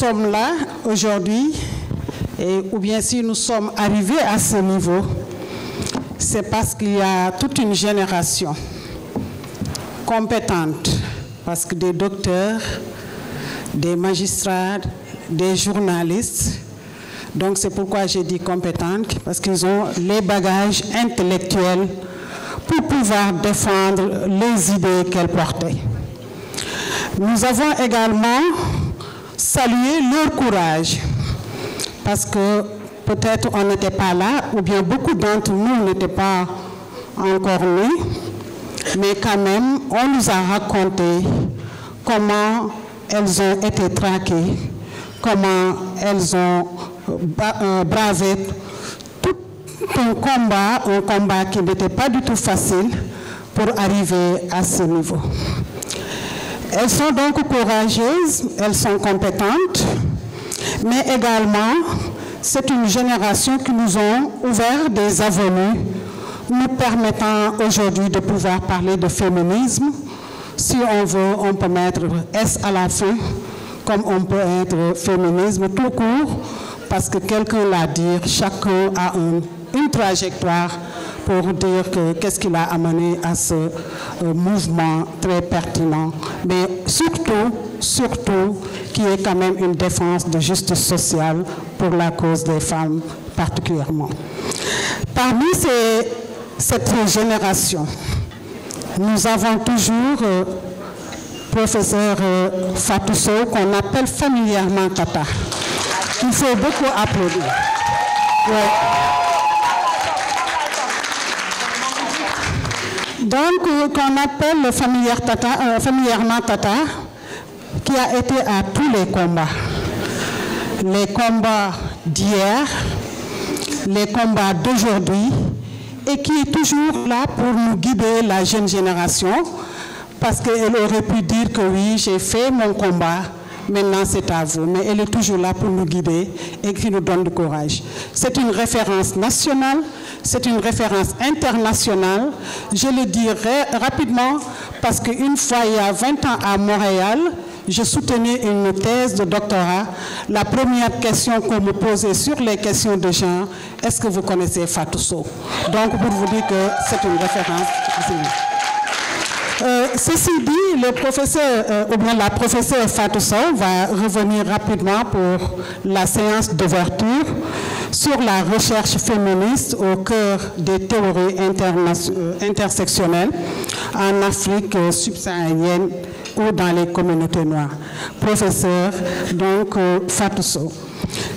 sommes là aujourd'hui, ou bien si nous sommes arrivés à ce niveau, c'est parce qu'il y a toute une génération compétente, parce que des docteurs, des magistrats, des journalistes, donc c'est pourquoi j'ai dit compétentes, parce qu'ils ont les bagages intellectuels pour pouvoir défendre les idées qu'elles portaient. Nous avons également salué leur courage, parce que peut-être on n'était pas là, ou bien beaucoup d'entre nous n'étaient pas encore nés, mais quand même, on nous a raconté comment elles ont été traquées, comment elles ont bravé tout un combat qui n'était pas du tout facile pour arriver à ce niveau. Elles sont donc courageuses, elles sont compétentes, mais également, c'est une génération qui nous ont ouvert des avenues, nous permettant aujourd'hui de pouvoir parler de féminisme. Si on veut, on peut mettre S à la fin, comme on peut être féminisme tout court, parce que quelqu'un l'a dit, chacun a une trajectoire pour dire qu'est-ce qui l'a amené à ce mouvement très pertinent, mais surtout, qui est quand même une défense de justice sociale pour la cause des femmes particulièrement. Parmi cette génération, nous avons toujours professeur Fatou Sow, qu'on appelle familièrement Tata. Il faut beaucoup applaudir. Ouais. Donc, qu'on appelle familièrement Tata, qui a été à tous les combats d'hier, les combats d'aujourd'hui, et qui est toujours là pour nous guider, la jeune génération, parce qu'elle aurait pu dire que oui, j'ai fait mon combat, maintenant c'est à vous. Mais elle est toujours là pour nous guider et qui nous donne du courage. C'est une référence nationale, c'est une référence internationale. Je le dirai rapidement parce qu'une fois, il y a 20 ans à Montréal, je soutenais une thèse de doctorat. La première question qu'on me posait sur les questions de genre, est-ce que vous connaissez Fatou Sow? Donc, pour vous dire que c'est une référence. Ceci dit, le professeur, ou bien la professeure Fatou Sow va revenir rapidement pour la séance d'ouverture sur la recherche féministe au cœur des théories intersectionnelles en Afrique subsaharienne ou dans les communautés noires. Professeur, donc, Fatou Sow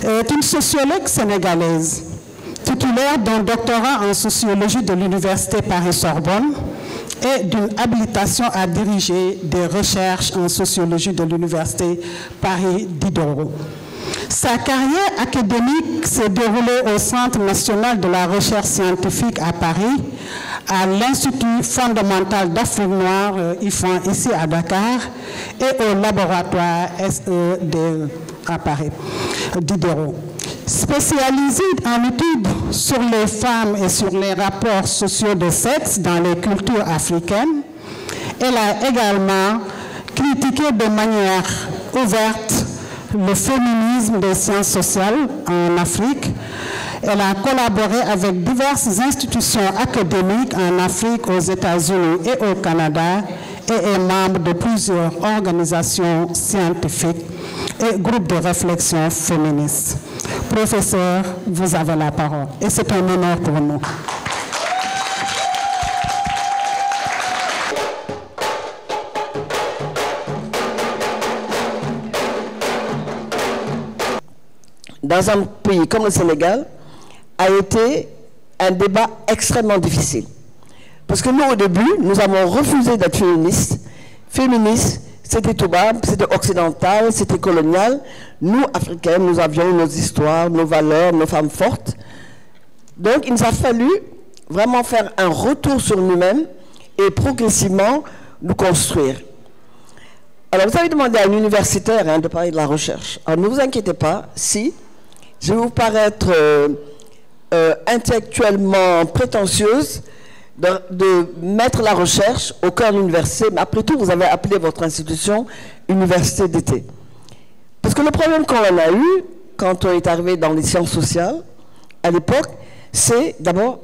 est une sociologue sénégalaise, titulaire d'un doctorat en sociologie de l'Université Paris-Sorbonne et d'une habilitation à diriger des recherches en sociologie de l'Université Paris-Diderot. Sa carrière académique s'est déroulée au Centre national de la recherche scientifique à Paris, à l'Institut fondamental d'Afrique noire, IFAN, ici à Dakar, et au laboratoire SED à Paris, Diderot. Spécialisée en études sur les femmes et sur les rapports sociaux de sexe dans les cultures africaines, elle a également critiqué de manière ouverte le féminisme des sciences sociales en Afrique. Elle a collaboré avec diverses institutions académiques en Afrique, aux États-Unis et au Canada, et est membre de plusieurs organisations scientifiques et groupes de réflexion féministes. Professeur, vous avez la parole, et c'est un honneur pour nous. Dans un pays comme le Sénégal, a été un débat extrêmement difficile. Parce que nous, au début, nous avons refusé d'être féministes. Féministes, c'était tout bas, c'était occidental, c'était colonial. Nous, Africains, nous avions nos histoires, nos valeurs, nos femmes fortes. Donc, il nous a fallu vraiment faire un retour sur nous-mêmes et progressivement nous construire. Alors, vous avez demandé à un universitaire de parler de la recherche. Alors, ne vous inquiétez pas, si je vais vous paraître intellectuellement prétentieuse de mettre la recherche au cœur de l'université, mais après tout, vous avez appelé votre institution université d'été. Parce que que le problème qu'on a eu, quand on est arrivé dans les sciences sociales, à l'époque, c'est d'abord,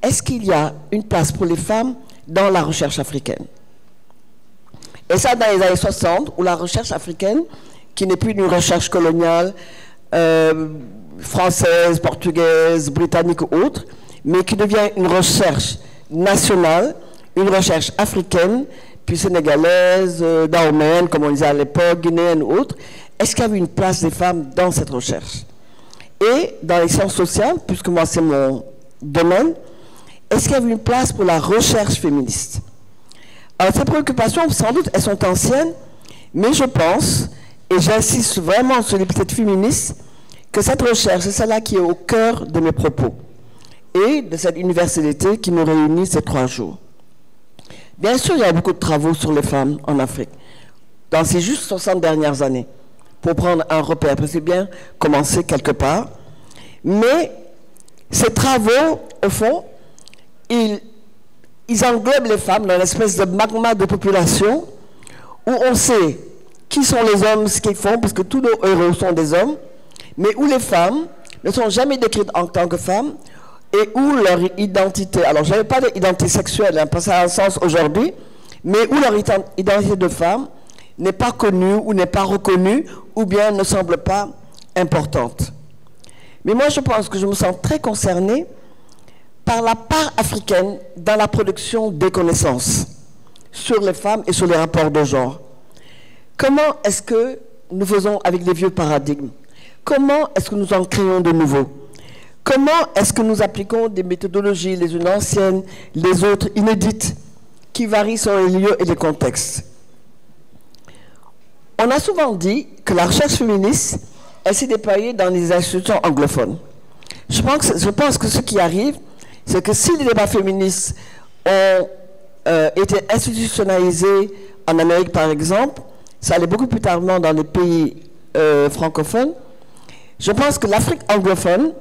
est-ce qu'il y a une place pour les femmes dans la recherche africaine? Et ça, dans les années 60, où la recherche africaine, qui n'est plus une recherche coloniale, française, portugaise, britannique ou autre, mais qui devient une recherche nationale, une recherche africaine, puis sénégalaise, dahoméenne, comme on disait à l'époque, guinéenne ou autre, est-ce qu'il y avait une place des femmes dans cette recherche? Et dans les sciences sociales, puisque moi c'est mon domaine, est-ce qu'il y avait une place pour la recherche féministe? Alors ces préoccupations, sans doute, elles sont anciennes, mais je pense, et j'insiste vraiment sur les peut-être féministes, que cette recherche, c'est celle-là qui est au cœur de mes propos et de cette universalité qui nous réunit ces 3 jours. Bien sûr, il y a beaucoup de travaux sur les femmes en Afrique, dans ces juste 60 dernières années, pour prendre un repère, parce que c'est bien commencer quelque part. Mais ces travaux, au fond, ils englobent les femmes dans une espèce de magma de population où on sait qui sont les hommes, ce qu'ils font, parce que tous nos héros sont des hommes, mais où les femmes ne sont jamais décrites en tant que femmes et où leur identité, alors je n'avais pas d'identité sexuelle, hein, parce que ça a un sens aujourd'hui, mais où leur identité de femme n'est pas connue ou n'est pas reconnue ou bien ne semble pas importante. Mais moi je pense que je me sens très concernée par la part africaine dans la production des connaissances sur les femmes et sur les rapports de genre. Comment est-ce que nous faisons avec les vieux paradigmes? Comment est-ce que nous en créons de nouveaux? Comment est-ce que nous appliquons des méthodologies, les unes anciennes, les autres inédites, qui varient selon les lieux et les contextes? On a souvent dit que la recherche féministe, elle s'est déployée dans les institutions anglophones. Je pense que ce qui arrive, c'est que si les débats féministes ont été institutionnalisés en Amérique, par exemple, ça allait beaucoup plus tardement dans les pays francophones. Je pense que l'Afrique anglophone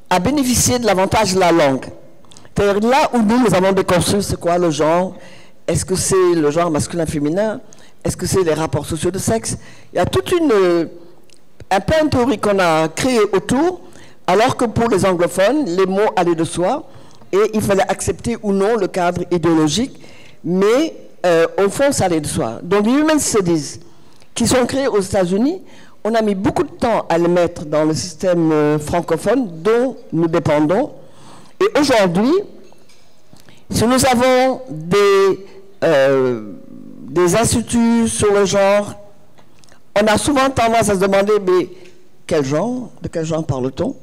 a bénéficié de l'avantage de la langue. C'est-à-dire là où nous avons déconstruit c'est quoi le genre, est-ce que c'est le genre masculin-féminin, est-ce que c'est les rapports sociaux de sexe? Il y a toute un plan de théorie qu'on a créé autour, alors que pour les anglophones, les mots allaient de soi, et il fallait accepter ou non le cadre idéologique, mais au fond, ça allait de soi. Donc les Women's Studies, qui sont créés aux États-Unis, on a mis beaucoup de temps à les mettre dans le système francophone dont nous dépendons. Et aujourd'hui, si nous avons des instituts sur le genre, on a souvent tendance à se demander, mais quel genre? De quel genre parle-t-on?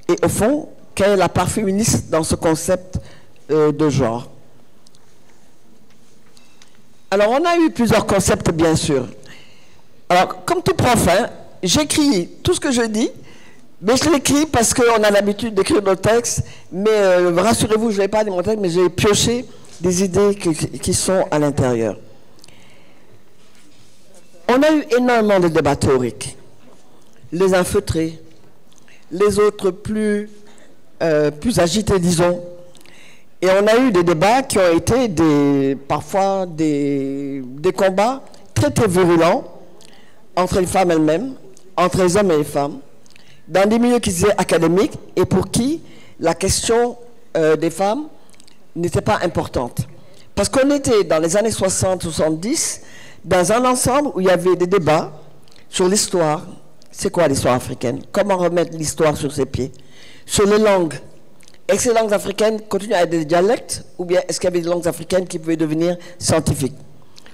Et au fond, quelle est la part féministe dans ce concept de genre? Alors, on a eu plusieurs concepts, bien sûr. Alors, comme tout prof, hein, j'écris tout ce que je dis, mais je l'écris parce qu'on a l'habitude d'écrire nos textes, mais rassurez-vous, je n'ai pas dit mon texte, mais j'ai pioché des idées qui sont à l'intérieur. On a eu énormément de débats théoriques. Les uns feutrés, les autres plus agités, disons. Et on a eu des débats qui ont été parfois des combats très très virulents entre les femmes elles-mêmes, entre les hommes et les femmes, dans des milieux qui étaient académiques et pour qui la question des femmes n'était pas importante. Parce qu'on était dans les années 60-70 dans un ensemble où il y avait des débats sur l'histoire. C'est quoi l'histoire africaine? Comment remettre l'histoire sur ses pieds? Sur les langues. Est-ce que les langues africaines continuent à être des dialectes ou bien est-ce qu'il y avait des langues africaines qui pouvaient devenir scientifiques?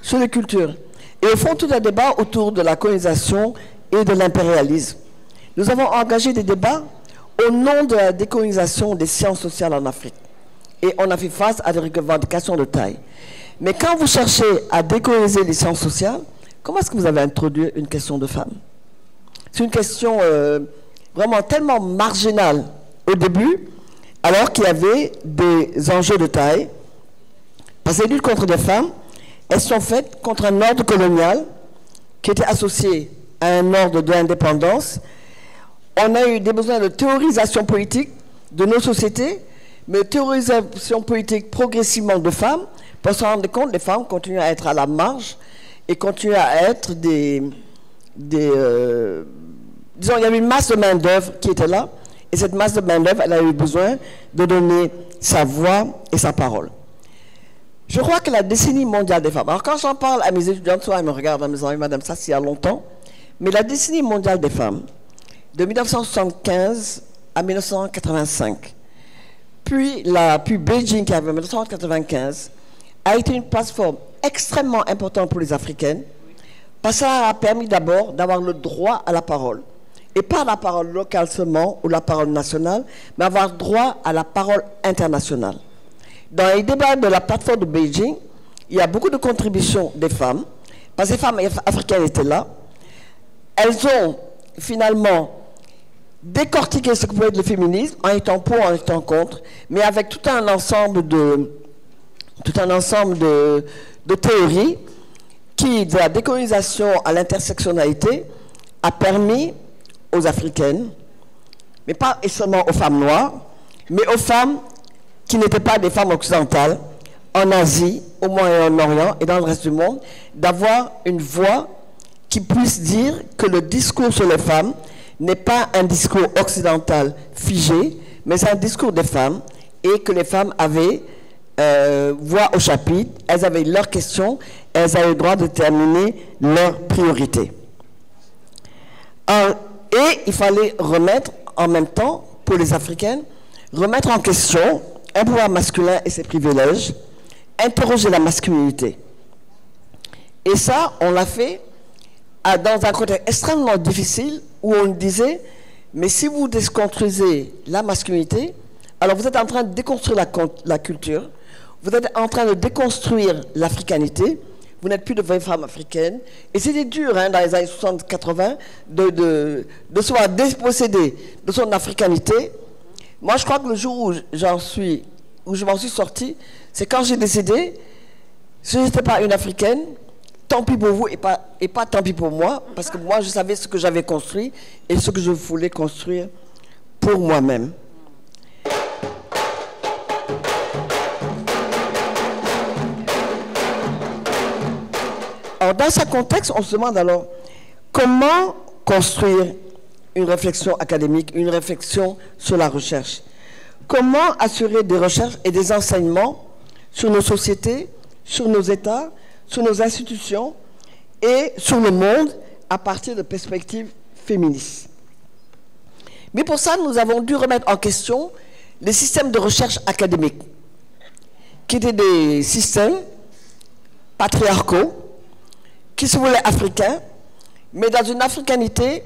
Sur les cultures. Et au fond, tout un débat autour de la colonisation et de l'impérialisme. Nous avons engagé des débats au nom de la décolonisation des sciences sociales en Afrique. Et on a fait face à des revendications de taille. Mais quand vous cherchez à décoloniser les sciences sociales, comment est-ce que vous avez introduit une question de femme? C'est une question vraiment tellement marginale au début, alors qu'il y avait des enjeux de taille. Parce que les luttes contre les femmes, elles sont faites contre un ordre colonial qui était associé à un ordre de l'indépendance. On a eu des besoins de théorisation politique de nos sociétés, mais théorisation politique progressivement de femmes, pour se rendre compte que les femmes continuent à être à la marge et continuent à être des disons, il y avait une masse de main-d'œuvre qui était là, et cette masse de main-d'œuvre, elle a eu besoin de donner sa voix et sa parole. Je crois que la décennie mondiale des femmes, alors quand j'en parle à mes étudiantes, soit elles me regardent en me disant, madame, ça c'est il y a longtemps, mais la décennie mondiale des femmes, de 1975 à 1985, puis Beijing qui avait en 1995, a été une plateforme extrêmement importante pour les Africaines, parce que ça a permis d'abord d'avoir le droit à la parole, et pas la parole locale seulement, ou la parole nationale, mais avoir droit à la parole internationale. Dans les débats de la plateforme de Beijing, il y a beaucoup de contributions des femmes, parce que les femmes africaines étaient là. Elles ont finalement décortiqué ce que pouvait être le féminisme, en étant pour, en étant contre, mais avec tout un ensemble de théories qui, de la décolonisation à l'intersectionnalité, a permis aux Africaines, mais pas seulement aux femmes noires, mais aux femmes qui n'étaient pas des femmes occidentales, en Asie, au Moyen-Orient et dans le reste du monde, d'avoir une voix qui puisse dire que le discours sur les femmes n'est pas un discours occidental figé, mais c'est un discours des femmes, et que les femmes avaient voix au chapitre, elles avaient leurs questions, elles avaient le droit de déterminer leurs priorités. Et il fallait remettre en même temps, pour les Africaines, remettre en question un pouvoir masculin et ses privilèges, interroger la masculinité. Et ça, on l'a fait dans un contexte extrêmement difficile où on disait, mais si vous déconstruisez la masculinité, alors vous êtes en train de déconstruire la culture, vous êtes en train de déconstruire l'africanité, vous n'êtes plus de vraies femmes africaines. Et c'était dur dans les années 60-80 de se voir déposséder de son africanité. Moi, je crois que le jour où je m'en suis sortie, c'est quand j'ai décidé, si je n'étais pas une africaine, tant pis pour vous et pas tant pis pour moi, parce que moi, je savais ce que j'avais construit et ce que je voulais construire pour moi-même. Alors, dans ce contexte, on se demande alors comment construire une réflexion académique, une réflexion sur la recherche. Comment assurer des recherches et des enseignements sur nos sociétés, sur nos États, sur nos institutions et sur le monde à partir de perspectives féministes. Mais pour ça, nous avons dû remettre en question les systèmes de recherche académique, qui étaient des systèmes patriarcaux, qui se voulaient africains, mais dans une africanité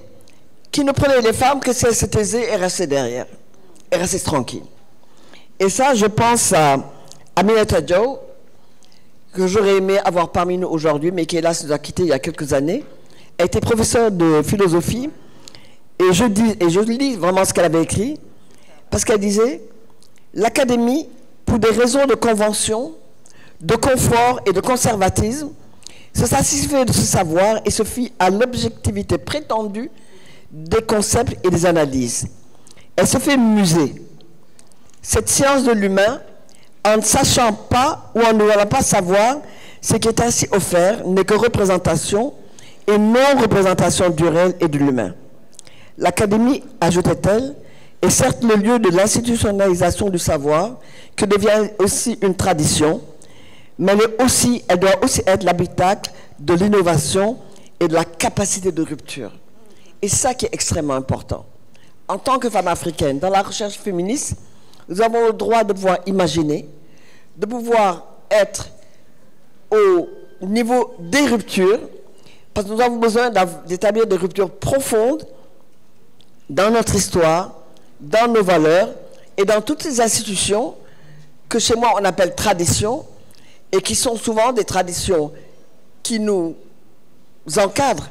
qui ne prenait les femmes que si elles s'étaient aisées et restaient derrière, et restaient tranquilles. Et ça, je pense à Aminata Diaw, que j'aurais aimé avoir parmi nous aujourd'hui, mais qui hélas nous a quittés il y a quelques années. Elle était professeure de philosophie, et je lis vraiment ce qu'elle avait écrit, parce qu'elle disait « L'Académie, pour des raisons de convention, de confort et de conservatisme, se satisfait de ce savoir et se fie à l'objectivité prétendue des concepts et des analyses. Elle se fait muser. Cette science de l'humain, en ne sachant pas ou en ne voulant pas savoir, ce qui est ainsi offert n'est que représentation et non représentation du réel et de l'humain. L'Académie, ajoutait-elle, est certes le lieu de l'institutionnalisation du savoir, que devient aussi une tradition, mais elle doit aussi être l'habitacle de l'innovation et de la capacité de rupture. Et c'est ça qui est extrêmement important. En tant que femme africaine, dans la recherche féministe, nous avons le droit de pouvoir imaginer, de pouvoir être au niveau des ruptures, parce que nous avons besoin d'établir des ruptures profondes dans notre histoire, dans nos valeurs et dans toutes ces institutions que chez moi on appelle traditions, et qui sont souvent des traditions qui nous encadrent.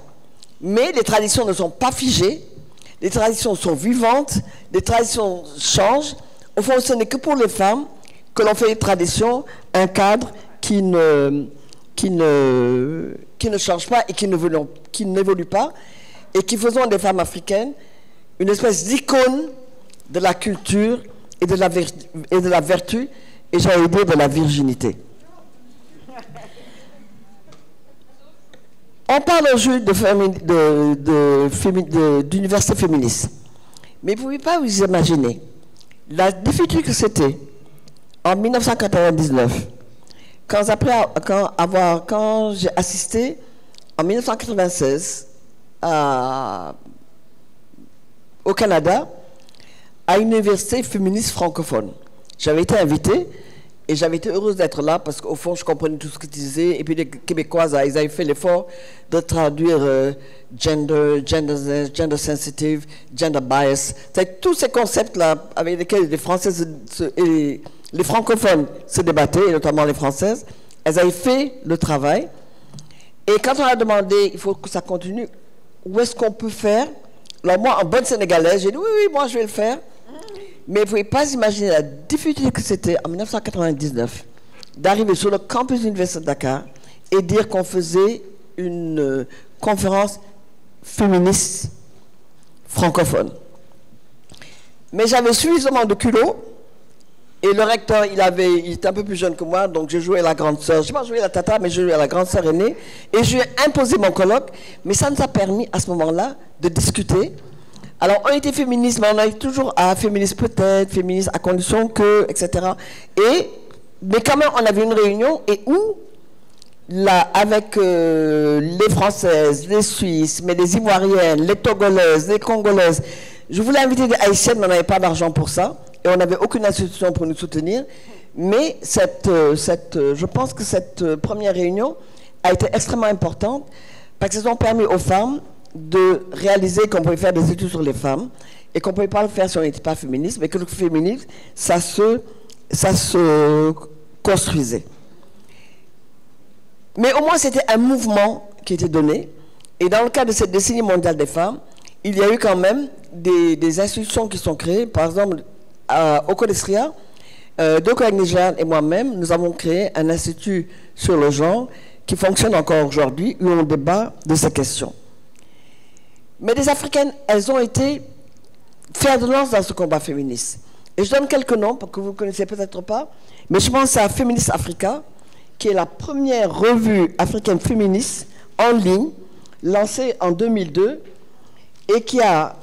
Mais les traditions ne sont pas figées, les traditions sont vivantes, les traditions changent. Au fond, ce n'est que pour les femmes que l'on fait les traditions, un cadre qui ne change pas et qui n'évolue pas, et qui faisons des femmes africaines une espèce d'icône de la culture et de la vertu, et j'allais dire de la virginité. On parle aujourd'hui d'université féministe. Mais vous ne pouvez pas vous imaginer la difficulté que c'était en 1999, quand j'ai assisté en 1996 au Canada à une université féministe francophone. J'avais été invitée et j'avais été heureuse d'être là parce qu'au fond, je comprenais tout ce qu'ils disaient. Et puis les Québécoises, ils avaient fait l'effort de traduire gender sensitive, gender bias. C'est tous ces concepts-là avec lesquels les Françaises et les francophones se débattaient, et notamment les Françaises. Elles avaient fait le travail. Et quand on a demandé, il faut que ça continue, où est-ce qu'on peut faire? Alors moi, en bonne sénégalaise, j'ai dit, oui, moi je vais le faire. Mais vous ne pouvez pas imaginer la difficulté que c'était en 1999 d'arriver sur le campus de l'Université de Dakar et dire qu'on faisait une conférence féministe francophone. Mais j'avais suffisamment de culot et le recteur, il était un peu plus jeune que moi, donc j'ai joué à la grande sœur. Je n'ai pas joué à la tata, mais j'ai joué à la grande sœur aînée et je lui ai imposé mon colloque. Mais ça nous a permis à ce moment-là de discuter. Alors, on était féministes, mais on a été toujours féministe peut-être, féministe à condition que, etc. Mais quand même, on avait une réunion et où, là, avec les Françaises, les Suisses, mais les Ivoiriennes, les Togolaises, les Congolaises, je voulais inviter des Haïtiennes, mais on n'avait pas d'argent pour ça, et on n'avait aucune institution pour nous soutenir. Mais je pense que cette première réunion a été extrêmement importante, parce qu'elles ont permis aux femmes de réaliser qu'on pouvait faire des études sur les femmes et qu'on ne pouvait pas le faire si on n'était pas féministe, mais que le féminisme, ça se construisait. Mais au moins, c'était un mouvement qui était donné. Et dans le cadre de cette décennie mondiale des femmes, il y a eu quand même des institutions qui sont créées. Par exemple, au Codestria, Doko Nigel et moi-même, nous avons créé un institut sur le genre qui fonctionne encore aujourd'hui, où on débat de ces questions. Mais les Africaines, elles ont été fer de lance dans ce combat féministe. Et je donne quelques noms, parce que vous ne connaissez peut-être pas, mais je pense à Féministe Africa, qui est la première revue africaine féministe en ligne, lancée en 2002, et qui a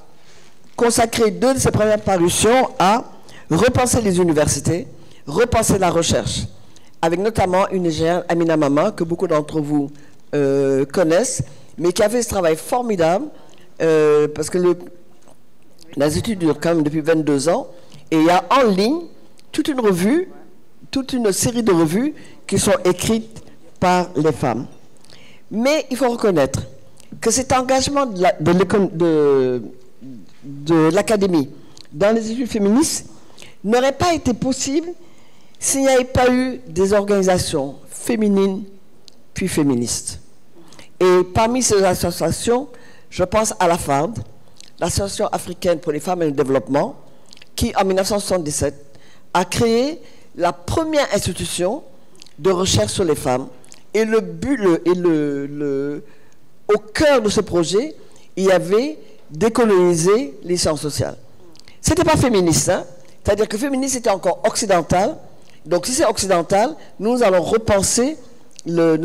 consacré 2 de ses premières parutions à repenser les universités, repenser la recherche, avec notamment une Nigériane, Amina Mama, que beaucoup d'entre vous connaissent, mais qui a fait ce travail formidable, parce que l'Institut dure quand même depuis 22 ans, et il y a en ligne toute une revue, toute une série de revues qui sont écrites par les femmes. Mais il faut reconnaître que cet engagement de l'Académie dans les études féministes n'aurait pas été possible s'il n'y avait pas eu des organisations féminines puis féministes. Et parmi ces associations, je pense à la FARD, l'Association africaine pour les femmes et le développement, qui en 1977 a créé la première institution de recherche sur les femmes. Et le but, au cœur de ce projet, il y avait décoloniser les sciences sociales. Ce n'était pas féministe, hein? C'est-à-dire que féministe était encore occidental. Donc si c'est occidental, nous allons repenser le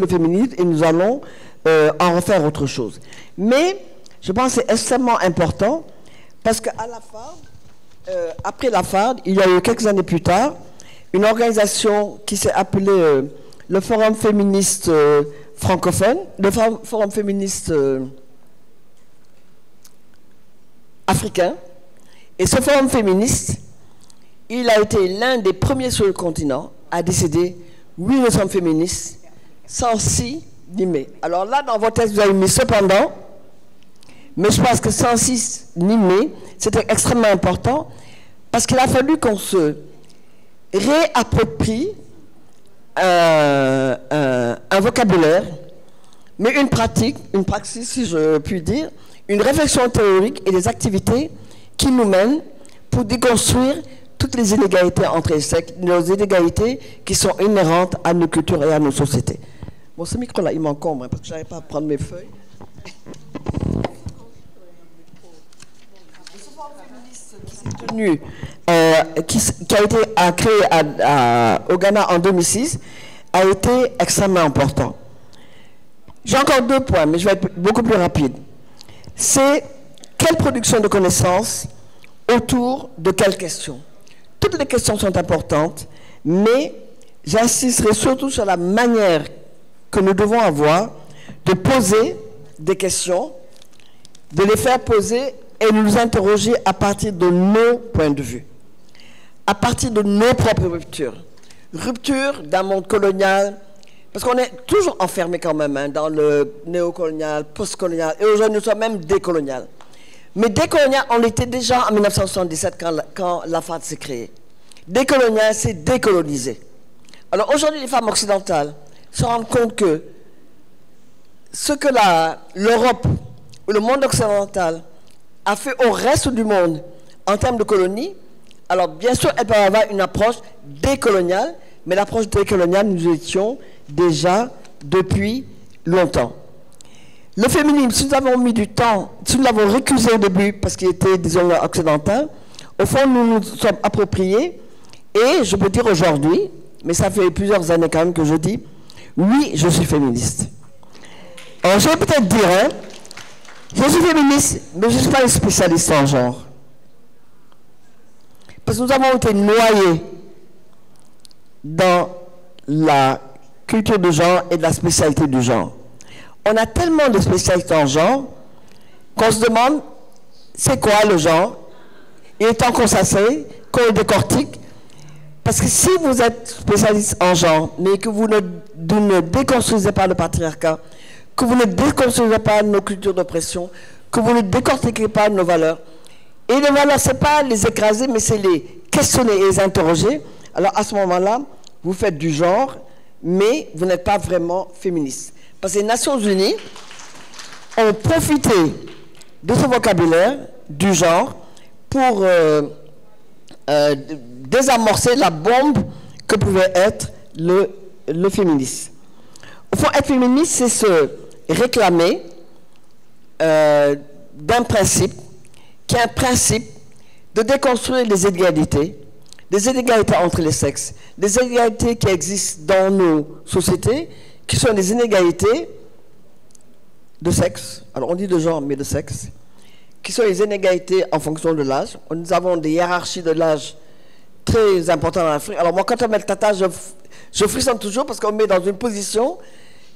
féminisme et nous allons en refaire autre chose. Mais je pense que c'est extrêmement important parce qu'à la FARD, après la FARD, il y a eu quelques années plus tard, une organisation qui s'est appelée le Forum féministe francophone, le Forum féministe africain. Et ce forum féministe, il a été l'un des premiers sur le continent à décider, oui, nous sommes féministes, sans si ni mais. Alors là, dans votre texte, vous avez mis cependant, mais je pense que sans si ni mais, c'était extrêmement important, parce qu'il a fallu qu'on se réapproprie un vocabulaire, mais une pratique, si je puis dire, une réflexion théorique et des activités qui nous mènent pour déconstruire toutes les inégalités entre les sexes, les inégalités qui sont inhérentes à nos cultures et à nos sociétés. Bon, ce micro-là, il m'encombre, hein, parce que je n'arrive pas à prendre mes feuilles. Ce forum féministe qui s'est tenu, qui a été créé au Ghana en 2006, a été extrêmement important. J'ai encore 2 points, mais je vais être beaucoup plus rapide. C'est quelle production de connaissances autour de quelles questions? Toutes les questions sont importantes, mais j'insisterai surtout sur la manière que nous devons avoir de poser des questions, de les faire poser et nous interroger à partir de nos points de vue, à partir de nos propres ruptures. Rupture d'un monde colonial, parce qu'on est toujours enfermé quand même hein, dans le néocolonial, postcolonial, et aujourd'hui nous sommes même décolonial. Mais décolonial, on était déjà en 1977 quand la FAD s'est créée. Décolonial, c'est décoloniser. Alors aujourd'hui, les femmes occidentales se rendent compte que ce que l'Europe ou le monde occidental a fait au reste du monde en termes de colonie, alors bien sûr, elles peuvent avoir une approche décoloniale, mais l'approche décoloniale, nous étions déjà depuis longtemps. Le féminisme, si nous avons mis du temps, si nous l'avons récusé au début parce qu'il était, disons, occidental, au fond, nous nous sommes appropriés, et je peux dire aujourd'hui, mais ça fait plusieurs années quand même que je dis, oui, je suis féministe. Alors, je vais peut-être dire, hein, je suis féministe, mais je ne suis pas une spécialiste en genre. Parce que nous avons été noyés dans la culture de genre et de la spécialité du genre. On a tellement de spécialités en genre qu'on se demande, c'est quoi le genre? Il est temps qu'on s'asseye, qu'on le décortique. Parce que si vous êtes spécialiste en genre, mais que vous ne déconstruisez pas le patriarcat, que vous ne déconstruisez pas nos cultures d'oppression, que vous ne décortiquez pas nos valeurs, et les valeurs, ce n'est pas les écraser, mais c'est les questionner et les interroger, alors à ce moment-là, vous faites du genre, mais vous n'êtes pas vraiment féministe. Parce que les Nations Unies ont profité de ce vocabulaire du genre pour désamorcer la bombe que pouvait être le féminisme. Au fond, être féministe, c'est se réclamer d'un principe qui est un principe de déconstruire les inégalités entre les sexes, des inégalités qui existent dans nos sociétés, qui sont des inégalités de sexe, alors on dit de genre, mais de sexe, qui sont les inégalités en fonction de l'âge. Nous avons des hiérarchies de l'âge très importantes en Afrique. Alors moi, quand on met le tata, je frissonne toujours parce qu'on me met dans une position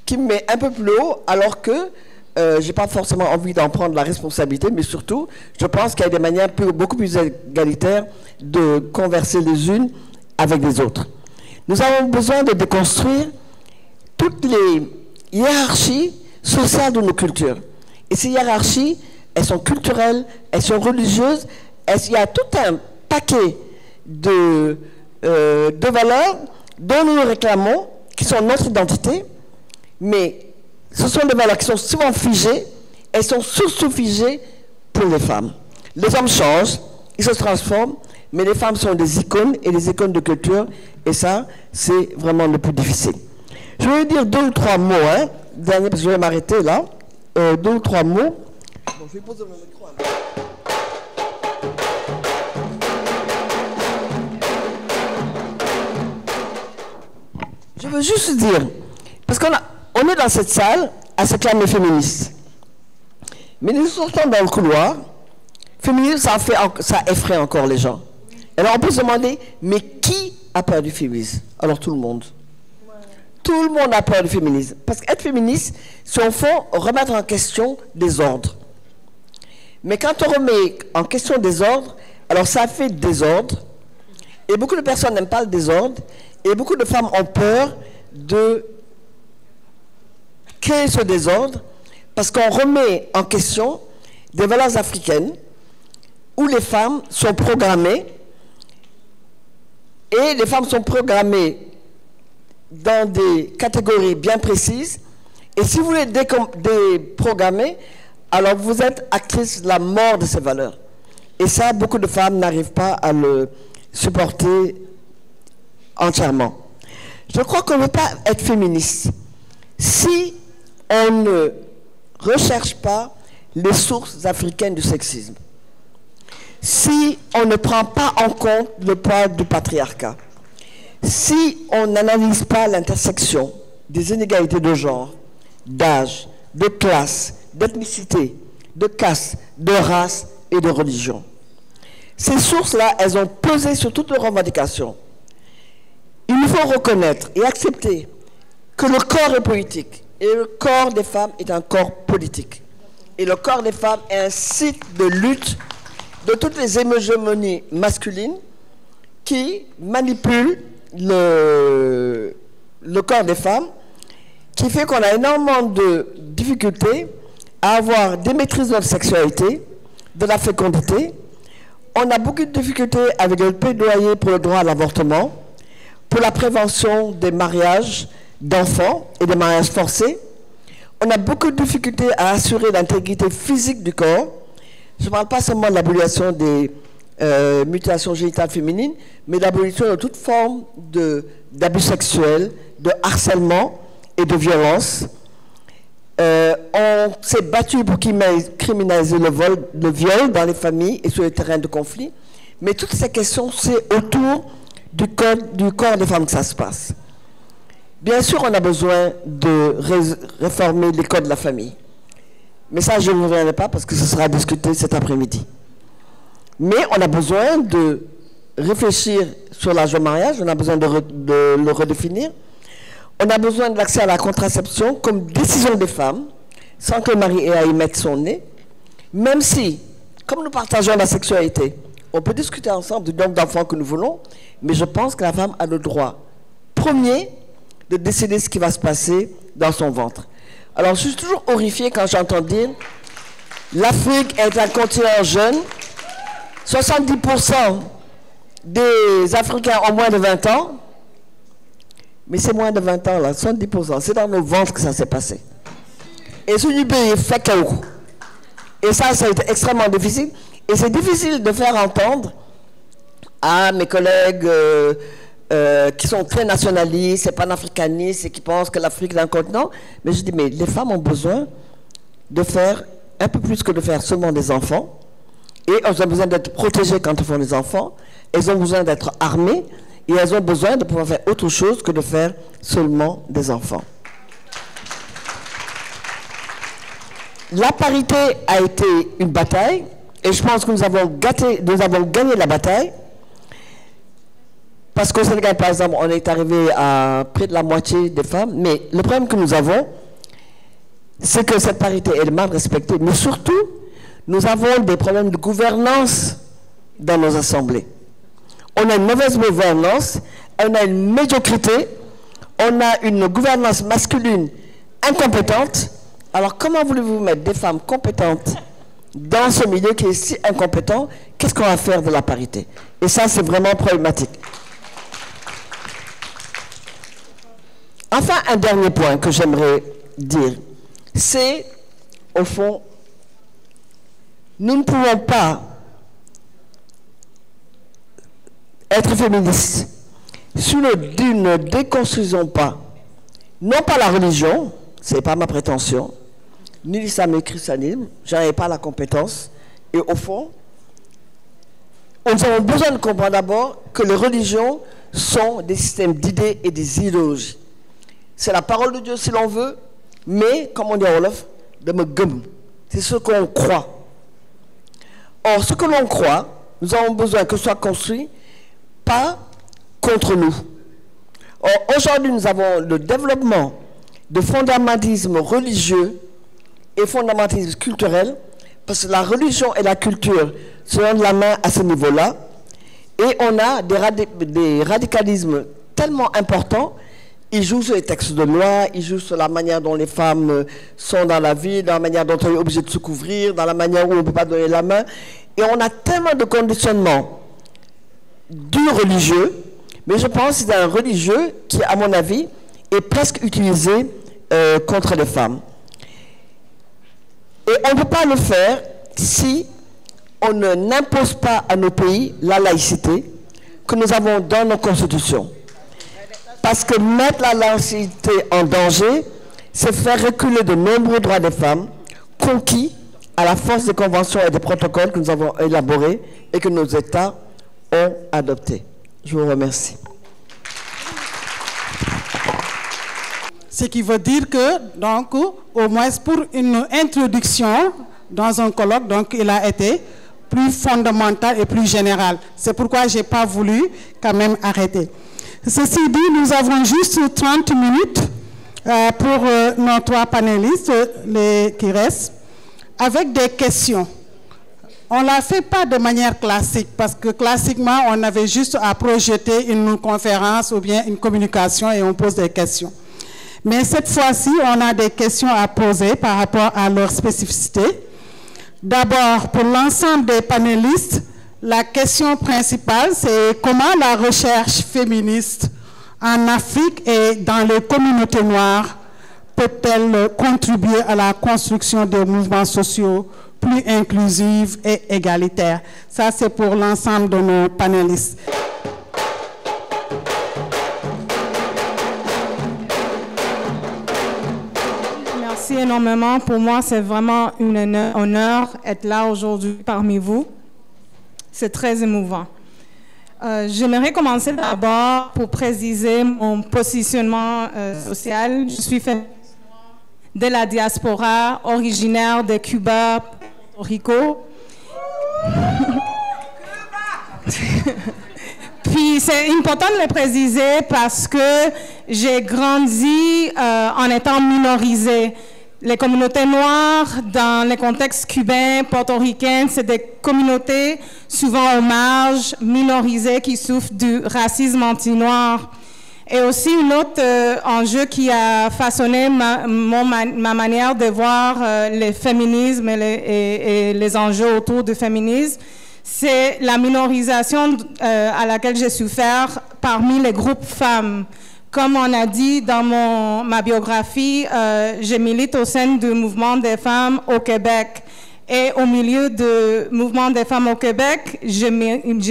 qui me met un peu plus haut, alors que je n'ai pas forcément envie d'en prendre la responsabilité, mais surtout, je pense qu'il y a des manières beaucoup plus égalitaires de converser les unes avec les autres. Nous avons besoin de déconstruire toutes les hiérarchies sociales de nos cultures. Et ces hiérarchies, elles sont culturelles, elles sont religieuses, il y a tout un paquet de valeurs dont nous réclamons, qui sont notre identité, mais ce sont des valeurs qui sont souvent figées, elles sont sous-figées pour les femmes. Les hommes changent, ils se transforment, mais les femmes sont des icônes et des icônes de culture, et ça, c'est vraiment le plus difficile. Je vais dire 2 ou 3 mots, hein, dernier, parce que je vais m'arrêter là, 2 ou 3 mots. Bon, je vais poser mon micro. Je veux juste dire, parce qu'on est dans cette salle à se clamer féministe. Mais nous sortons dans le couloir, féminisme, ça effraie encore les gens. Alors on peut se demander, mais qui a peur du féminisme? Alors tout le monde. Tout le monde a peur du féminisme. Parce qu'être féministe, c'est au fond remettre en question des ordres. Mais quand on remet en question des ordres, alors ça fait désordre. Et beaucoup de personnes n'aiment pas le désordre. Et beaucoup de femmes ont peur de créer ce désordre parce qu'on remet en question des valeurs africaines où les femmes sont programmées et les femmes sont programmées dans des catégories bien précises et si vous les déprogrammez, alors vous êtes actrice de la mort de ces valeurs. Et ça, beaucoup de femmes n'arrivent pas à le supporter entièrement. Je crois qu'on ne peut pas être féministe si on ne recherche pas les sources africaines du sexisme. Si on ne prend pas en compte le poids du patriarcat. Si on n'analyse pas l'intersection des inégalités de genre d'âge, de classe, d'ethnicité, de caste, de race et de religion. Ces sources-là, elles ont pesé sur toutes leurs revendications. Il nous faut reconnaître et accepter que le corps est politique et le corps des femmes est un corps politique. Et le corps des femmes est un site de lutte de toutes les hégémonies masculines qui manipulent le corps des femmes, qui fait qu'on a énormément de difficultés à avoir des maîtrises de notre sexualité, de la fécondité. On a beaucoup de difficultés avec le plaidoyer pour le droit à l'avortement, pour la prévention des mariages d'enfants et des mariages forcés. On a beaucoup de difficultés à assurer l'intégrité physique du corps. Je ne parle pas seulement de l'abolition des mutilations génitales féminines, mais l'abolition de toute forme d'abus sexuels, de harcèlement et de violence. On s'est battu pour criminaliser le viol dans les familles et sur les terrains de conflit. Mais toutes ces questions, c'est autour du corps des femmes que ça se passe. Bien sûr, on a besoin de réformer les codes de la famille. Mais ça, je ne reviendrai pas parce que ce sera discuté cet après-midi. Mais on a besoin de réfléchir sur l'âge de mariage, on a besoin de le redéfinir. On a besoin de l'accès à la contraception comme décision des femmes, sans que le mari ait à y mettre son nez. Même si, comme nous partageons la sexualité, on peut discuter ensemble du nombre d'enfants que nous voulons, mais je pense que la femme a le droit premier de décider ce qui va se passer dans son ventre. Alors, je suis toujours horrifiée quand j'entends dire l'Afrique est un continent jeune, 70% des Africains ont moins de 20 ans, mais c'est moins de 20 ans, là, 70%, c'est dans nos ventres que ça s'est passé. Et ce pays fait chaos. Et ça a été extrêmement difficile. Et c'est difficile de faire entendre à mes collègues qui sont très nationalistes et panafricanistes et qui pensent que l'Afrique est un continent. Mais je dis, mais les femmes ont besoin de faire un peu plus que de faire seulement des enfants. Et elles ont besoin d'être protégées quand elles font des enfants. Elles ont besoin d'être armées. Et elles ont besoin de pouvoir faire autre chose que de faire seulement des enfants. La parité a été une bataille. Et je pense que nous avons gagné la bataille. Parce qu'au Sénégal, par exemple, on est arrivé à près de la moitié des femmes. Mais le problème que nous avons, c'est que cette parité est mal respectée. Mais surtout, nous avons des problèmes de gouvernance dans nos assemblées. On a une mauvaise gouvernance, on a une médiocrité, on a une gouvernance masculine incompétente. Alors comment voulez-vous mettre des femmes compétentes dans ce milieu qui est si incompétent? Qu'est-ce qu'on va faire de la parité? Et ça, c'est vraiment problématique. Enfin, un dernier point que j'aimerais dire, c'est, au fond, nous ne pouvons pas être féministes si nous ne déconstruisons pas, non pas la religion, ce n'est pas ma prétention, ni l'islam et le christianisme, je n'en ai pas la compétence, et au fond, nous avons besoin de comprendre d'abord que les religions sont des systèmes d'idées et des idéologies. C'est la parole de Dieu si l'on veut, mais, comme on dit en Wolof, de me gum. C'est ce qu'on croit. Or, ce que l'on croit, nous avons besoin que ce soit construit pas contre nous. Or, aujourd'hui, nous avons le développement de fondamentalisme religieux et fondamentalisme culturel, parce que la religion et la culture se donnent la main à ce niveau-là, et on a des radicalismes tellement importants. Ils jouent sur les textes de loi, ils jouent sur la manière dont les femmes sont dans la vie, dans la manière dont on est obligé de se couvrir, dans la manière où on ne peut pas donner la main. Et on a tellement de conditionnements du religieux, mais je pense que c'est un religieux qui, à mon avis, est presque utilisé contre les femmes. Et on ne peut pas le faire si on n'impose pas à nos pays la laïcité que nous avons dans nos constitutions. Parce que mettre la laïcité en danger, c'est faire reculer de nombreux droits des femmes conquis à la force des conventions et des protocoles que nous avons élaborés et que nos États ont adoptés. Je vous remercie. Ce qui veut dire que, donc, au moins pour une introduction dans un colloque, donc il a été plus fondamental et plus général. C'est pourquoi je n'ai pas voulu quand même arrêter. Ceci dit, nous avons juste 30 minutes pour nos 3 panélistes qui restent, avec des questions. On ne l'a fait pas de manière classique, parce que classiquement, on avait juste à projeter une conférence ou bien une communication et on pose des questions. Mais cette fois-ci, on a des questions à poser par rapport à leur spécificité. D'abord, pour l'ensemble des panélistes, la question principale, c'est comment la recherche féministe en Afrique et dans les communautés noires peut-elle contribuer à la construction des mouvements sociaux plus inclusifs et égalitaires. Ça, c'est pour l'ensemble de nos panélistes. Merci énormément. Pour moi, c'est vraiment un honneur d'être là aujourd'hui parmi vous. C'est très émouvant. J'aimerais commencer d'abord pour préciser mon positionnement social. Je suis féministe de la diaspora, originaire de Cuba, Porto Rico. Puis c'est important de le préciser parce que j'ai grandi en étant minorisée. Les communautés noires, dans les contextes cubains, portoricains, c'est des communautés souvent aux marges, minorisées, qui souffrent du racisme anti-noir. Et aussi, un autre enjeu qui a façonné ma manière de voir le féminisme et les enjeux autour du féminisme, c'est la minorisation à laquelle j'ai souffert parmi les groupes femmes. Comme on a dit dans ma biographie, je milite au sein du mouvement des femmes au Québec. Et au milieu du mouvement des femmes au Québec, je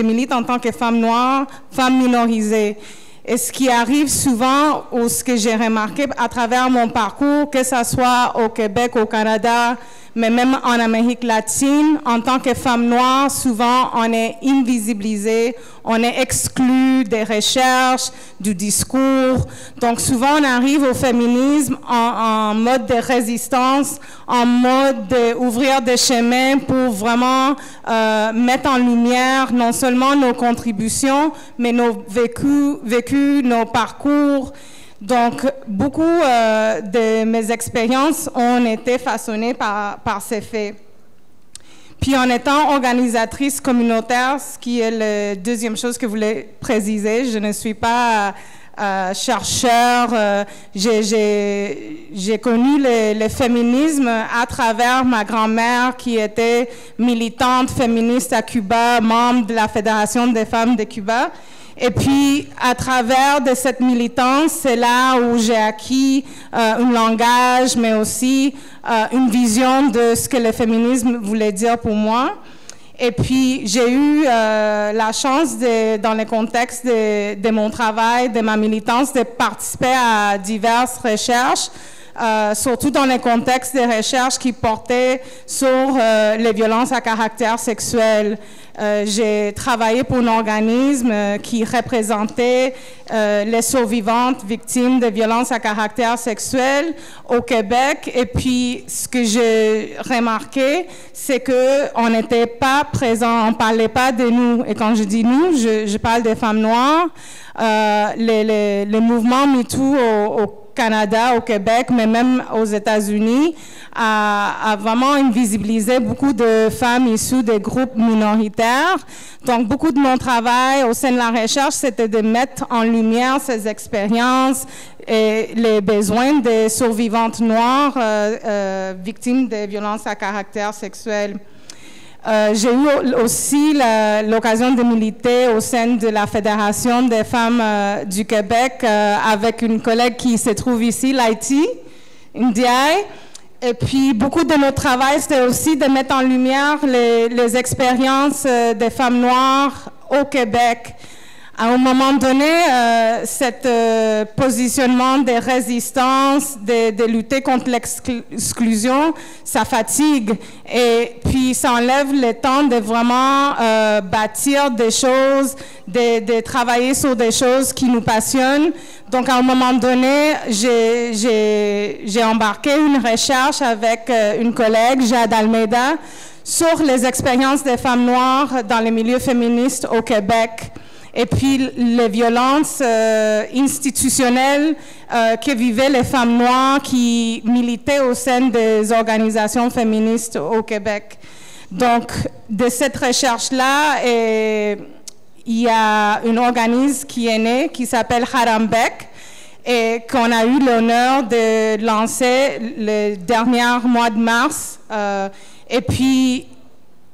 milite en tant que femme noire, femme minorisée. Et ce qui arrive souvent, ou ce que j'ai remarqué à travers mon parcours, que ce soit au Québec, au Canada, mais même en Amérique latine, en tant que femme noire, souvent on est invisibilisé, on est exclu des recherches, du discours. Donc souvent on arrive au féminisme en mode de résistance, en mode d'ouvrir des chemins pour vraiment mettre en lumière non seulement nos contributions, mais nos vécus, nos parcours. Donc, beaucoup de mes expériences ont été façonnées par ces faits. Puis, en étant organisatrice communautaire, ce qui est la deuxième chose que je voulais préciser, je ne suis pas chercheur. J'ai connu le féminisme à travers ma grand-mère qui était militante féministe à Cuba, membre de la Fédération des femmes de Cuba. Et puis, à travers de cette militance, c'est là où j'ai acquis un langage, mais aussi une vision de ce que le féminisme voulait dire pour moi. Et puis, j'ai eu la chance, dans le contexte de mon travail, de ma militance, de participer à diverses recherches, surtout dans le contexte des recherches qui portaient sur les violences à caractère sexuel. J'ai travaillé pour un organisme qui représentait les survivantes victimes de violences à caractère sexuel au Québec. Et puis, ce que j'ai remarqué, c'est qu'on n'était pas présent, on ne parlait pas de nous. Et quand je dis nous, je parle des femmes noires. Les mouvements MeToo au Canada, au Québec, mais même aux États-Unis, a vraiment invisibilisé beaucoup de femmes issues des groupes minoritaires. Donc, beaucoup de mon travail au sein de la recherche, c'était de mettre en lumière ces expériences et les besoins des survivantes noires victimes de violences à caractère sexuel. J'ai eu aussi l'occasion de militer au sein de la Fédération des femmes du Québec avec une collègue qui se trouve ici, Laïti, Ndiaye. Et puis, beaucoup de notre travail, c'était aussi de mettre en lumière les expériences des femmes noires au Québec. À un moment donné, cet positionnement de résistance, de lutter contre l'exclusion, ça fatigue. Et puis, ça enlève le temps de vraiment bâtir des choses, de travailler sur des choses qui nous passionnent. Donc, à un moment donné, j'ai embarqué une recherche avec une collègue, Jade Almeida, sur les expériences des femmes noires dans les milieux féministes au Québec. Et puis les violences institutionnelles que vivaient les femmes noires qui militaient au sein des organisations féministes au Québec. Donc, de cette recherche-là, il y a un organisme qui est né, qui s'appelle Harambek, et qu'on a eu l'honneur de lancer le dernier mois de mars. Et puis,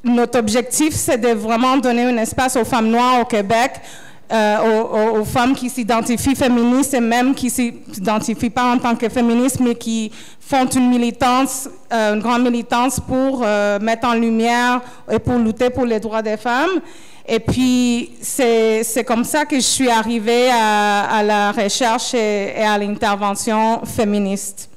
notre objectif, c'est de vraiment donner un espace aux femmes noires au Québec, aux femmes qui s'identifient féministes et même qui ne s'identifient pas en tant que féministes, mais qui font une militance, une grande militance pour mettre en lumière et pour lutter pour les droits des femmes. Et puis, c'est comme ça que je suis arrivée à la recherche et à l'intervention féministe.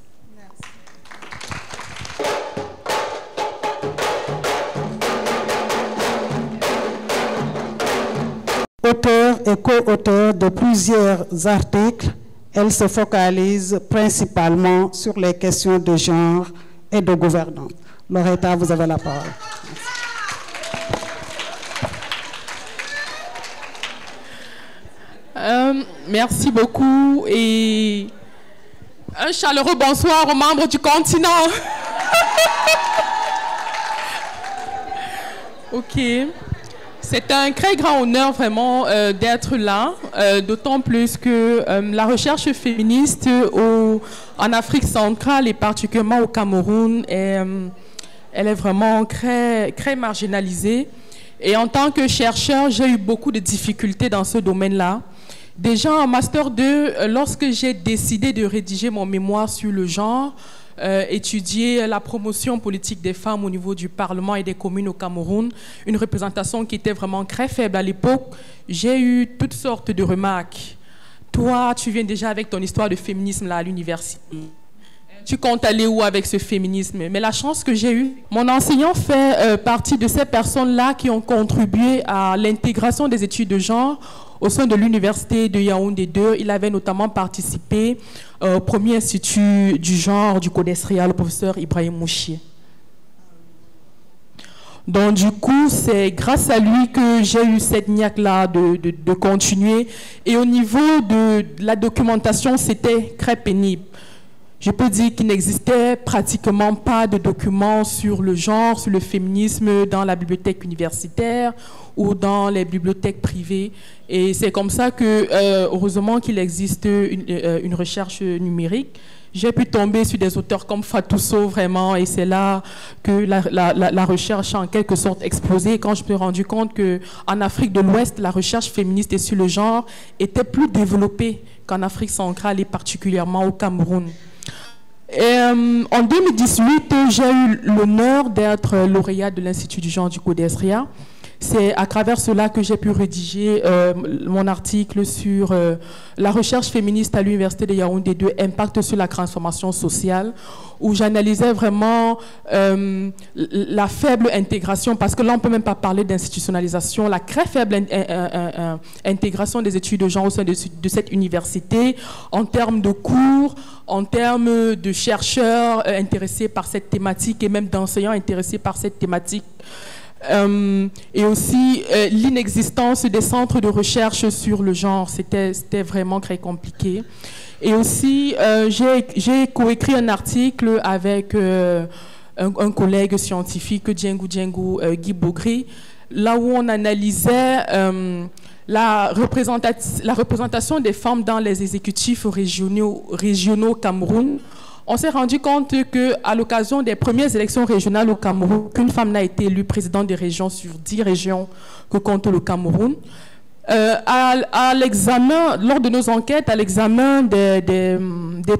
Auteur et co-auteur de plusieurs articles, elle se focalise principalement sur les questions de genre et de gouvernance. Loretta, vous avez la parole. Merci beaucoup et un chaleureux bonsoir aux membres du continent. Ok. C'est un très grand honneur vraiment d'être là, d'autant plus que la recherche féministe en Afrique centrale et particulièrement au Cameroun, elle est vraiment très marginalisée. Et en tant que chercheur, j'ai eu beaucoup de difficultés dans ce domaine-là. Déjà en Master 2, lorsque j'ai décidé de rédiger mon mémoire sur le genre, étudier la promotion politique des femmes au niveau du Parlement et des communes au Cameroun, une représentation qui était vraiment très faible à l'époque, j'ai eu toutes sortes de remarques. Toi, tu viens déjà avec ton histoire de féminisme là à l'université. Tu comptes aller où avec ce féminisme? Mais la chance que j'ai eue, mon enseignant fait partie de ces personnes-là qui ont contribué à l'intégration des études de genre au sein de l'université de Yaoundé 2. Il avait notamment participé au premier institut du genre du CODESRIA, le professeur Ibrahim Mouchier. Donc du coup, c'est grâce à lui que j'ai eu cette niaque-là de continuer. Et au niveau de la documentation, c'était très pénible. Je peux dire qu'il n'existait pratiquement pas de documents sur le genre, sur le féminisme dans la bibliothèque universitaire ou dans les bibliothèques privées. Et c'est comme ça que, heureusement qu'il existe une recherche numérique. J'ai pu tomber sur des auteurs comme Fatou Sow, vraiment, et c'est là que la recherche a en quelque sorte explosé. Quand je me suis rendu compte qu'en Afrique de l'Ouest, la recherche féministe et sur le genre était plus développée qu'en Afrique centrale et particulièrement au Cameroun. Et, en 2018, j'ai eu l'honneur d'être lauréate de l'Institut du genre du CODESRIA. C'est à travers cela que j'ai pu rédiger mon article sur la recherche féministe à l'Université de Yaoundé 2, impact sur la transformation sociale, où j'analysais vraiment la faible intégration, parce que là on ne peut même pas parler d'institutionnalisation, la très faible intégration des études de genre au sein de cette université, en termes de cours, en termes de chercheurs intéressés par cette thématique et même d'enseignants intéressés par cette thématique. Et aussi l'inexistence des centres de recherche sur le genre, c'était vraiment très compliqué. Et aussi, j'ai coécrit un article avec un collègue scientifique, Guy Bogri, là où on analysait la représentation des femmes dans les exécutifs régionaux au Cameroun. On s'est rendu compte qu'à l'occasion des premières élections régionales au Cameroun, qu'une femme n'a été élue présidente des régions sur 10 régions que compte le Cameroun. À l'examen, lors de nos enquêtes, à l'examen des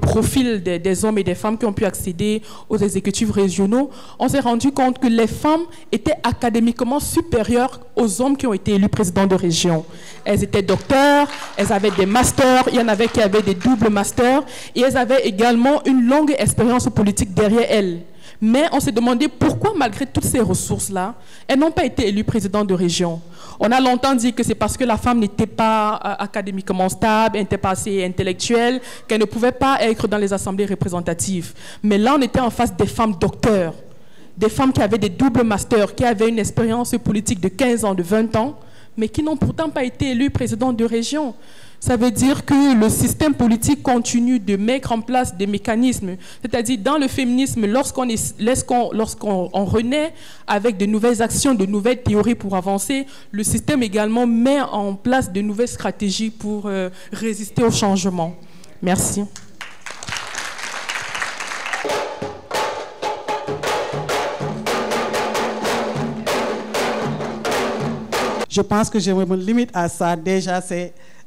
profils des hommes et des femmes qui ont pu accéder aux exécutifs régionaux, on s'est rendu compte que les femmes étaient académiquement supérieures aux hommes qui ont été élus présidents de région. Elles étaient docteurs, elles avaient des masters, il y en avait qui avaient des doubles masters, et elles avaient également une longue expérience politique derrière elles. Mais on s'est demandé pourquoi, malgré toutes ces ressources-là, elles n'ont pas été élues présidentes de région. On a longtemps dit que c'est parce que la femme n'était pas académiquement stable, n'était pas assez intellectuelle, qu'elle ne pouvait pas être dans les assemblées représentatives. Mais là, on était en face des femmes docteurs, des femmes qui avaient des doubles masters, qui avaient une expérience politique de 15 ans, de 20 ans, mais qui n'ont pourtant pas été élues présidentes de région. Ça veut dire que le système politique continue de mettre en place des mécanismes. C'est-à-dire, dans le féminisme, lorsqu'on renaît avec de nouvelles actions, de nouvelles théories pour avancer, le système également met en place de nouvelles stratégies pour résister au changement. Merci. Je pense que je me limite à ça. Déjà,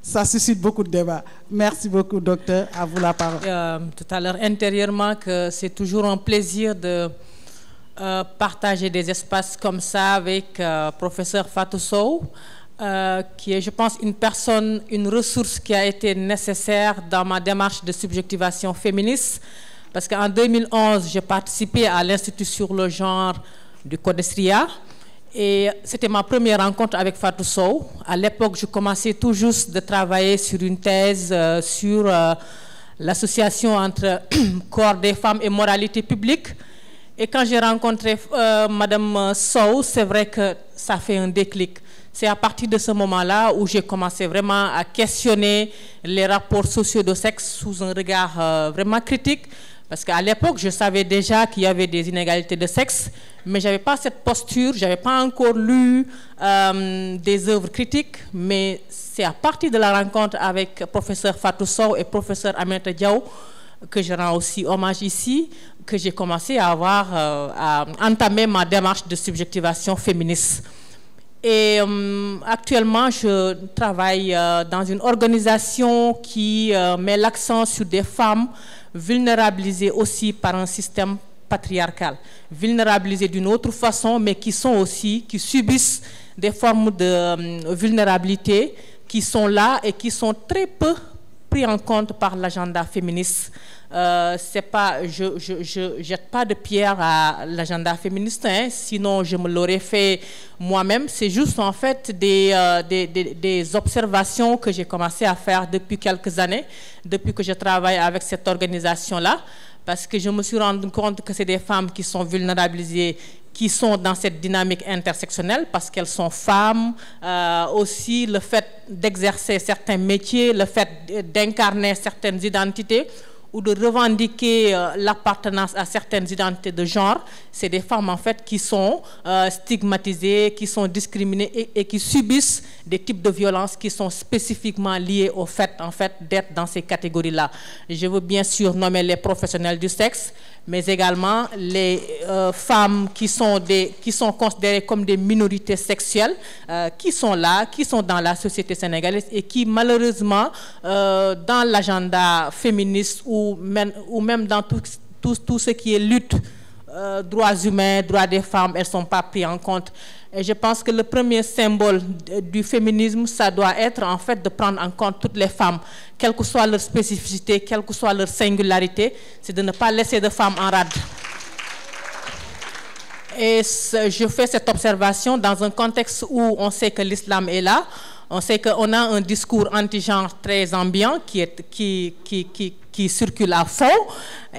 ça suscite beaucoup de débats. Merci beaucoup, docteur. À vous la parole. Tout à l'heure, intérieurement, que c'est toujours un plaisir de partager des espaces comme ça avec professeur Fatou Sow, qui est, je pense, une ressource qui a été nécessaire dans ma démarche de subjectivation féministe. Parce qu'en 2011, j'ai participé à l'Institut sur le genre du Codestria. Et c'était ma première rencontre avec Fatou Sow. À l'époque, je commençais tout juste de travailler sur une thèse sur l'association entre corps des femmes et moralité publique. Et quand j'ai rencontré Madame Sow, c'est vrai que ça fait un déclic. C'est à partir de ce moment-là où j'ai commencé vraiment à questionner les rapports sociaux de sexe sous un regard vraiment critique. Parce qu'à l'époque, je savais déjà qu'il y avait des inégalités de sexe, mais je n'avais pas cette posture, je n'avais pas encore lu des œuvres critiques, mais c'est à partir de la rencontre avec professeur Fatou Sow et professeur Aminata Diaw, que je rends aussi hommage ici, que j'ai commencé à entamer ma démarche de subjectivation féministe. Et actuellement, je travaille dans une organisation qui met l'accent sur des femmes vulnérabilisées aussi par un système patriarcal, vulnérabilisées d'une autre façon, mais qui subissent des formes de vulnérabilité qui sont là et qui sont très peu pris en compte par l'agenda féministe. Je jette pas de pierre à l'agenda féministe, hein, sinon je me l'aurais fait moi-même. C'est juste en fait des observations que j'ai commencé à faire depuis quelques années, depuis que je travaille avec cette organisation-là, parce que je me suis rendu compte que c'est des femmes qui sont vulnérabilisées, qui sont dans cette dynamique intersectionnelle parce qu'elles sont femmes, aussi le fait d'exercer certains métiers, le fait d'incarner certaines identités ou de revendiquer l'appartenance à certaines identités de genre, c'est des femmes en fait qui sont stigmatisées, qui sont discriminées et qui subissent des types de violences qui sont spécifiquement liées au fait en fait d'être dans ces catégories-là. Je veux bien sûr nommer les professionnels du sexe, mais également les femmes qui sont considérées comme des minorités sexuelles, qui sont là, qui sont dans la société sénégalaise et qui malheureusement dans l'agenda féministe ou même dans tout ce qui est lutte, droits humains, droits des femmes, elles ne sont pas prises en compte. Et je pense que le premier symbole du féminisme, ça doit être en fait de prendre en compte toutes les femmes, quelle que soit leur spécificité, quelle que soit leur singularité, c'est de ne pas laisser de femmes en rade. Et je fais cette observation dans un contexte où on sait que l'islam est là, on sait qu'on a un discours anti-genre très ambiant qui circule à fond,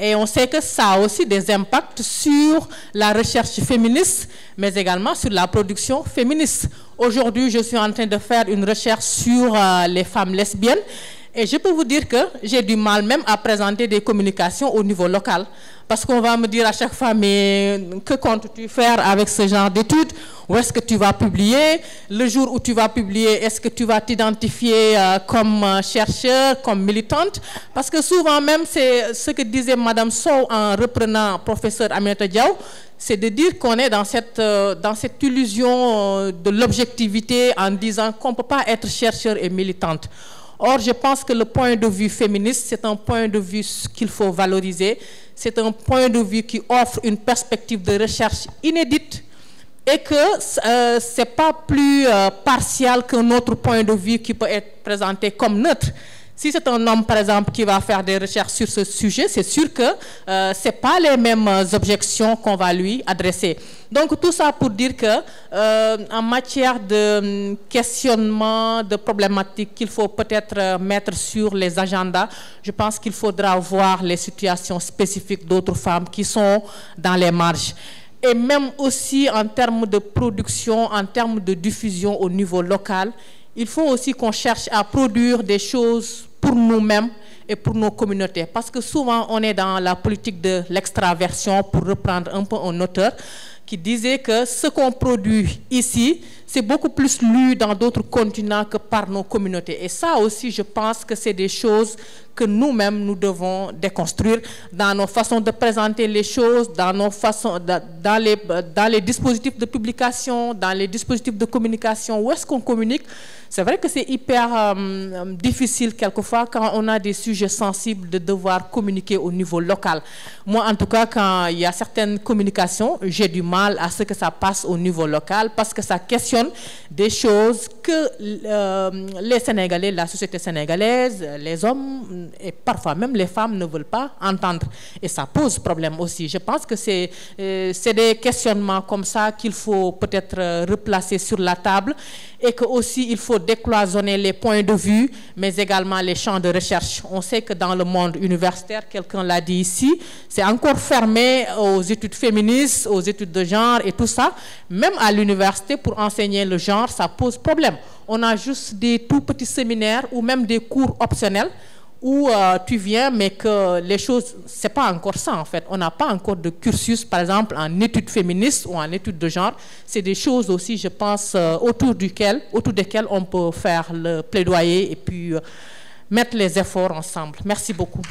et on sait que ça a aussi des impacts sur la recherche féministe, mais également sur la production féministe. Aujourd'hui, je suis en train de faire une recherche sur les femmes lesbiennes, et je peux vous dire que j'ai du mal même à présenter des communications au niveau local, Parce qu'on va me dire à chaque fois, mais que comptes-tu faire avec ce genre d'études? Où est-ce que tu vas publier? Le jour où tu vas publier, est-ce que tu vas t'identifier comme chercheur, comme militante? Parce que souvent même, c'est ce que disait Madame Sow en reprenant professeur Aminata Diaw, c'est de dire qu'on est dans cette illusion de l'objectivité en disant qu'on ne peut pas être chercheur et militante. Or, je pense que le point de vue féministe, c'est un point de vue qu'il faut valoriser. C'est un point de vue qui offre une perspective de recherche inédite et que ce n'est pas plus partial qu'un autre point de vue qui peut être présenté comme neutre. Si c'est un homme, par exemple, qui va faire des recherches sur ce sujet, c'est sûr que ce n'est pas les mêmes objections qu'on va lui adresser. Donc, tout ça pour dire que en matière de questionnement, de problématiques qu'il faut peut-être mettre sur les agendas, je pense qu'il faudra voir les situations spécifiques d'autres femmes qui sont dans les marges. Et même aussi en termes de production, en termes de diffusion au niveau local, il faut aussi qu'on cherche à produire des choses pour nous-mêmes et pour nos communautés. Parce que souvent, on est dans la politique de l'extraversion, pour reprendre un peu un auteur, qui disait que ce qu'on produit ici, c'est beaucoup plus lu dans d'autres continents que par nos communautés. Et ça aussi, je pense que c'est des choses que nous-mêmes, nous devons déconstruire dans nos façons de présenter les choses, dans nos façons, dans les dispositifs de publication, dans les dispositifs de communication. Où est-ce qu'on communique? C'est vrai que c'est hyper difficile quelquefois quand on a des sujets sensibles de devoir communiquer au niveau local. Moi, en tout cas, quand il y a certaines communications, j'ai du mal à ce que ça passe au niveau local parce que ça questionne des choses que les Sénégalais, la société sénégalaise, les hommes et parfois même les femmes ne veulent pas entendre. Et ça pose problème aussi. Je pense que c'est des questionnements comme ça qu'il faut peut-être replacer sur la table et que aussi il faut décloisonner les points de vue, mais également les champs de recherche. On sait que dans le monde universitaire, quelqu'un l'a dit ici, c'est encore fermé aux études féministes, aux études de genre et tout ça. Même à l'université, pour enseigner le genre, ça pose problème. On a juste des tout petits séminaires ou même des cours optionnels où tu viens, mais que les choses, c'est pas encore ça en fait. On n'a pas encore de cursus, par exemple, en études féministes ou en études de genre. C'est des choses aussi, je pense, autour desquelles on peut faire le plaidoyer et puis mettre les efforts ensemble. Merci beaucoup.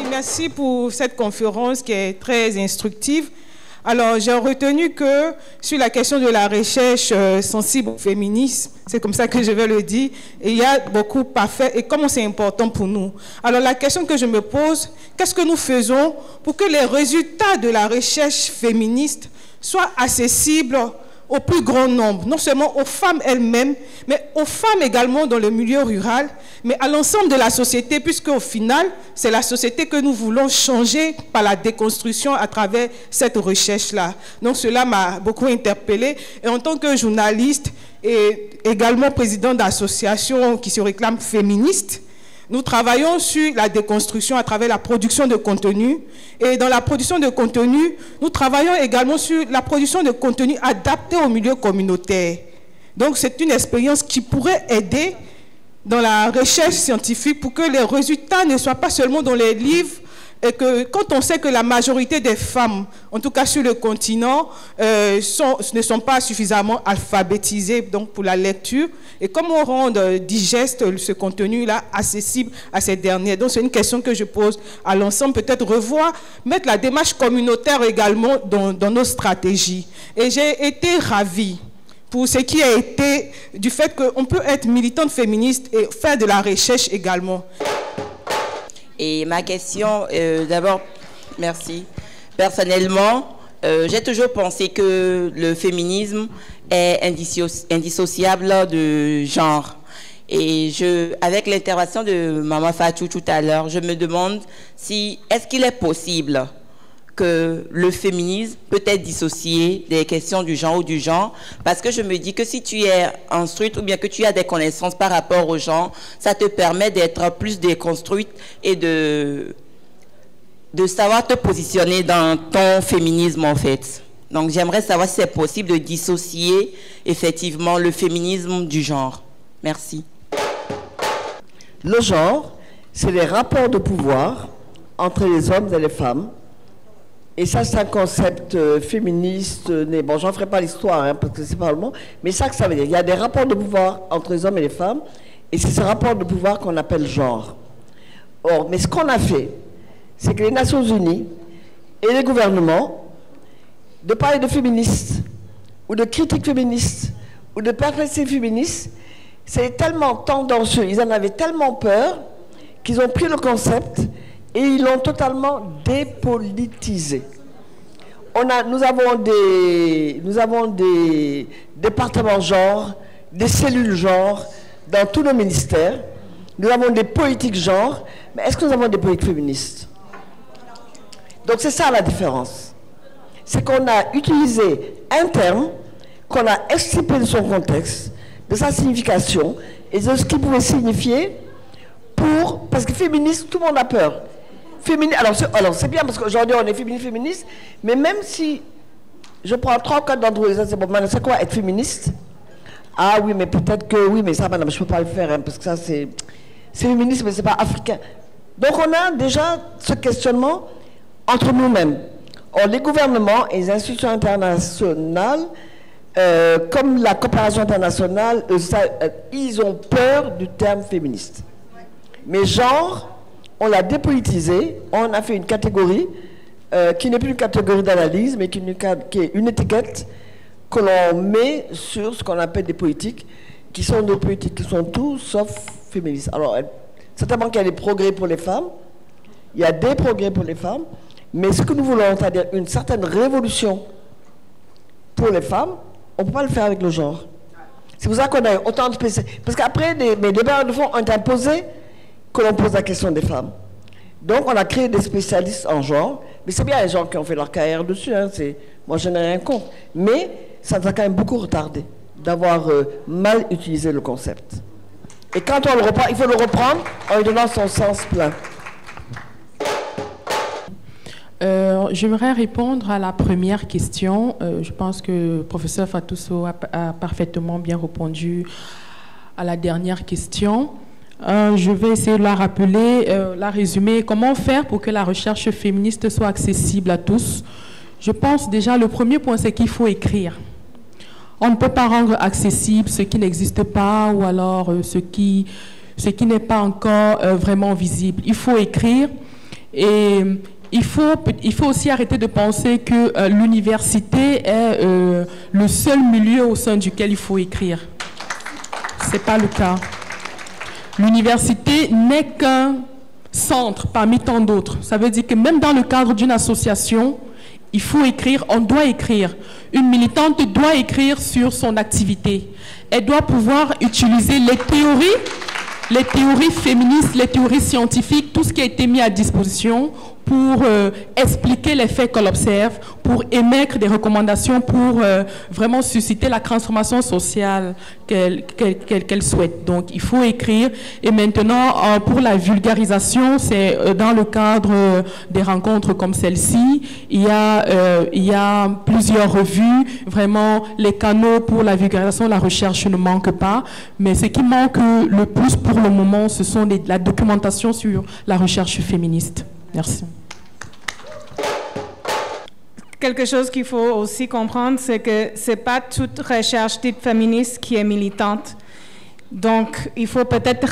Merci pour cette conférence qui est très instructive. Alors, j'ai retenu que sur la question de la recherche sensible au féminisme, c'est comme ça que je vais le dire, et il y a beaucoup à faire et comment c'est important pour nous. Alors, la question que je me pose, qu'est-ce que nous faisons pour que les résultats de la recherche féministe soient accessibles au plus grand nombre, non seulement aux femmes elles-mêmes, mais aux femmes également dans le milieu rural, mais à l'ensemble de la société, puisque au final, c'est la société que nous voulons changer par la déconstruction à travers cette recherche-là. Donc cela m'a beaucoup interpellée. Et en tant que journaliste et également président d'associations qui se réclament féministes, nous travaillons sur la déconstruction à travers la production de contenu. Et dans la production de contenu, nous travaillons également sur la production de contenu adapté au milieu communautaire. Donc c'est une expérience qui pourrait aider dans la recherche scientifique pour que les résultats ne soient pas seulement dans les livres, et que quand on sait que la majorité des femmes, en tout cas sur le continent, ne sont pas suffisamment alphabétisées donc pour la lecture, et comment rendre digeste ce contenu-là accessible à ces derniers. Donc c'est une question que je pose à l'ensemble, peut-être revoir, mettre la démarche communautaire également dans nos stratégies. Et j'ai été ravie pour ce qui a été du fait qu'on peut être militante féministe et faire de la recherche également. Et ma question, d'abord, merci. Personnellement, j'ai toujours pensé que le féminisme est indissociable de genre. Et avec l'intervention de Maman Fatou tout à l'heure, je me demande si est-ce qu'il est possible que le féminisme peut être dissocié des questions du genre ou du genre, parce que je me dis que si tu es instruite ou bien que tu as des connaissances par rapport au genre, ça te permet d'être plus déconstruite et de savoir te positionner dans ton féminisme en fait. Donc j'aimerais savoir si c'est possible de dissocier effectivement le féminisme du genre. Merci. Le genre, c'est les rapports de pouvoir entre les hommes et les femmes. Et ça, c'est un concept féministe. Bon, j'en ferai pas l'histoire, hein, parce que c'est pas le mot. Mais ça que ça veut dire, il y a des rapports de pouvoir entre les hommes et les femmes. Et c'est ce rapport de pouvoir qu'on appelle genre. Or, mais ce qu'on a fait, c'est que les Nations Unies et les gouvernements, de parler de féministes, ou de critiques féministes, ou de perspectives féministes, c'est tellement tendancieux, ils en avaient tellement peur, qu'ils ont pris le concept et ils l'ont totalement dépolitisé. Nous avons des départements genre, des cellules genre, dans tous nos ministères. Nous avons des politiques genre, mais est-ce que nous avons des politiques féministes? Donc c'est ça la différence. C'est qu'on a utilisé un terme, qu'on a extirpé de son contexte, de sa signification, et de ce qu'il pouvait signifier parce que féministe, tout le monde a peur. Alors c'est bien parce qu'aujourd'hui on est féministe, mais même si je prends 3 ou 4 d'entre eux, c'est bon, c'est quoi être féministe? Ah oui, mais peut-être que oui, mais ça, madame, je ne peux pas le faire, hein, parce que ça, c'est féministe, mais ce n'est pas africain. Donc, on a déjà ce questionnement entre nous-mêmes. Or, les gouvernements et les institutions internationales, comme la coopération internationale, ils ont peur du terme féministe. Mais genre, on l'a dépolitisé, on a fait une catégorie qui n'est plus une catégorie d'analyse, mais qui est une étiquette que l'on met sur ce qu'on appelle des politiques, qui sont des politiques qui sont tout sauf féministes. Alors, certainement qu'il y a des progrès pour les femmes, il y a des progrès pour les femmes, mais ce que nous voulons, c'est-à-dire une certaine révolution pour les femmes, on ne peut pas le faire avec le genre. C'est pour ça qu'on a autant de spécialistes. Parce qu'après, mes débats de fond ont imposé que l'on pose la question des femmes. Donc, on a créé des spécialistes en genre, mais c'est bien les gens qui ont fait leur carrière dessus, hein, moi je n'ai rien contre, mais ça nous a quand même beaucoup retardé d'avoir mal utilisé le concept. Et quand on le reprend, il faut le reprendre en lui donnant son sens plein. J'aimerais répondre à la première question. Je pense que le professeur Fatou Sow a parfaitement bien répondu à la dernière question. Je vais essayer de la rappeler, la résumer. Comment faire pour que la recherche féministe soit accessible à tous? Je pense déjà, le premier point, c'est qu'il faut écrire. On ne peut pas rendre accessible ce qui n'existe pas ou alors ce qui n'est pas encore vraiment visible. Il faut écrire et il faut aussi arrêter de penser que l'université est le seul milieu au sein duquel il faut écrire. Ce n'est pas le cas. L'université n'est qu'un centre parmi tant d'autres. Ça veut dire que même dans le cadre d'une association, il faut écrire, on doit écrire. Une militante doit écrire sur son activité. Elle doit pouvoir utiliser les théories féministes, les théories scientifiques, tout ce qui a été mis à disposition pour expliquer les faits qu'elle observe, pour émettre des recommandations, pour vraiment susciter la transformation sociale qu'elle souhaite. Donc, il faut écrire. Et maintenant, pour la vulgarisation, c'est dans le cadre des rencontres comme celle-ci, il y a plusieurs revues. Vraiment, les canaux pour la vulgarisation, la recherche ne manquent pas. Mais ce qui manque le plus pour le moment, ce sont la documentation sur la recherche féministe. Merci. Quelque chose qu'il faut aussi comprendre, c'est que ce n'est pas toute recherche dite féministe qui est militante. Donc, il faut peut-être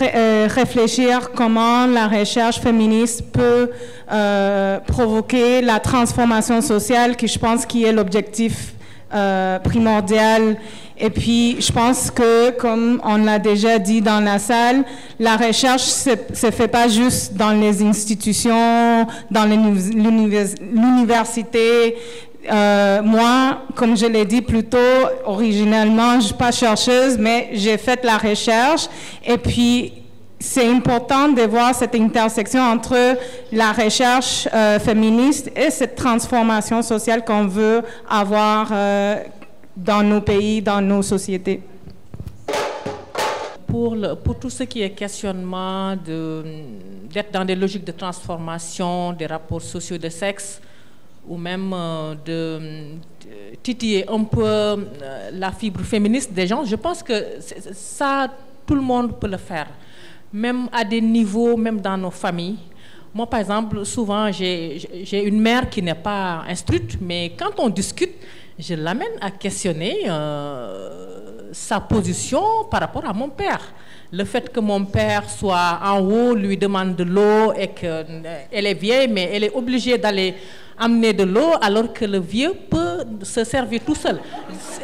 réfléchir comment la recherche féministe peut provoquer la transformation sociale, qui je pense qui est l'objectif primordial. Et puis, je pense que, comme on l'a déjà dit dans la salle, la recherche ne se fait pas juste dans les institutions, dans l'université. Moi, comme je l'ai dit plus tôt, originellement, je ne suis pas chercheuse, mais j'ai fait la recherche. Et puis, c'est important de voir cette intersection entre la recherche féministe et cette transformation sociale qu'on veut avoir dans nos pays, dans nos sociétés. Pour tout ce qui est questionnement d'être dans des logiques de transformation des rapports sociaux de sexe, ou même de titiller un peu la fibre féministe des gens. Je pense que ça, tout le monde peut le faire, même à des niveaux, même dans nos familles. Moi, par exemple, souvent, j'ai une mère qui n'est pas instruite, mais quand on discute, je l'amène à questionner sa position par rapport à mon père. Le fait que mon père soit en haut, lui demande de l'eau et qu'elle est vieille, mais elle est obligée d'aller amener de l'eau alors que le vieux peut se servir tout seul.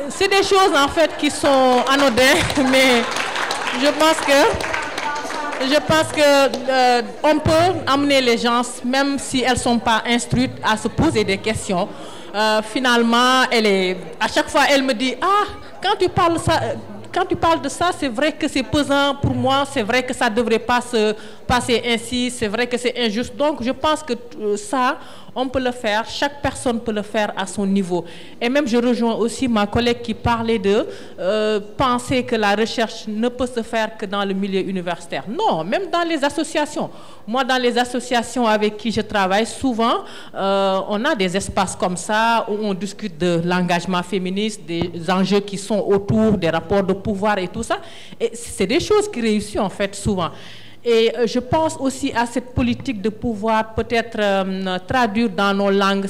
C'est des choses, en fait, qui sont anodines, mais je pense que on peut amener les gens, même si elles ne sont pas instruites, à se poser des questions. Finalement, à chaque fois, elle me dit, ah, quand tu parles de ça, c'est vrai que c'est pesant pour moi, c'est vrai que ça ne devrait pas se passer ainsi, c'est vrai que c'est injuste. Donc, je pense que ça, on peut le faire, chaque personne peut le faire à son niveau. Et même, je rejoins aussi ma collègue qui parlait de penser que la recherche ne peut se faire que dans le milieu universitaire. Non, même dans les associations. Moi, dans les associations avec qui je travaille, souvent, on a des espaces comme ça où on discute de l'engagement féministe, des enjeux qui sont autour des rapports de pouvoir et tout ça. Et c'est des choses qui réussissent, en fait, souvent. Et je pense aussi à cette politique de pouvoir peut-être traduire dans nos langues.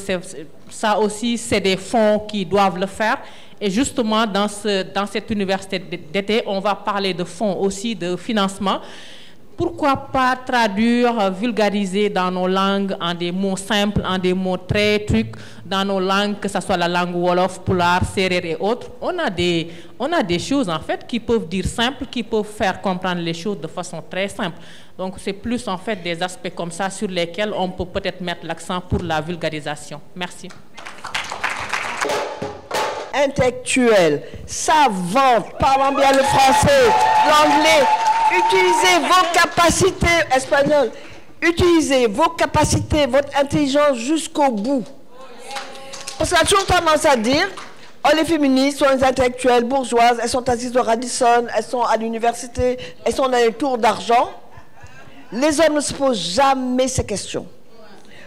Ça aussi, c'est des fonds qui doivent le faire. Et justement, dans cette université d'été, on va parler de fonds aussi, de financement. Pourquoi pas traduire, vulgariser dans nos langues en des mots simples, en des mots très trucs, dans nos langues, que ce soit la langue Wolof, Pulaar, Serer et autres. On a des choses, en fait, qui peuvent dire simples, qui peuvent faire comprendre les choses de façon très simple. Donc, c'est plus, en fait, des aspects comme ça sur lesquels on peut peut-être mettre l'accent pour la vulgarisation. Merci. Intellectuelle, savante, parlant bien le français, l'anglais, utilisez vos capacités espagnoles, utilisez vos capacités, votre intelligence jusqu'au bout. Parce qu'on a toujours tendance à dire, oh, les féministes sont les intellectuelles bourgeoises, elles sont assises au Radisson, elles sont à l'université, elles sont dans les tours d'argent. Les hommes ne se posent jamais ces questions.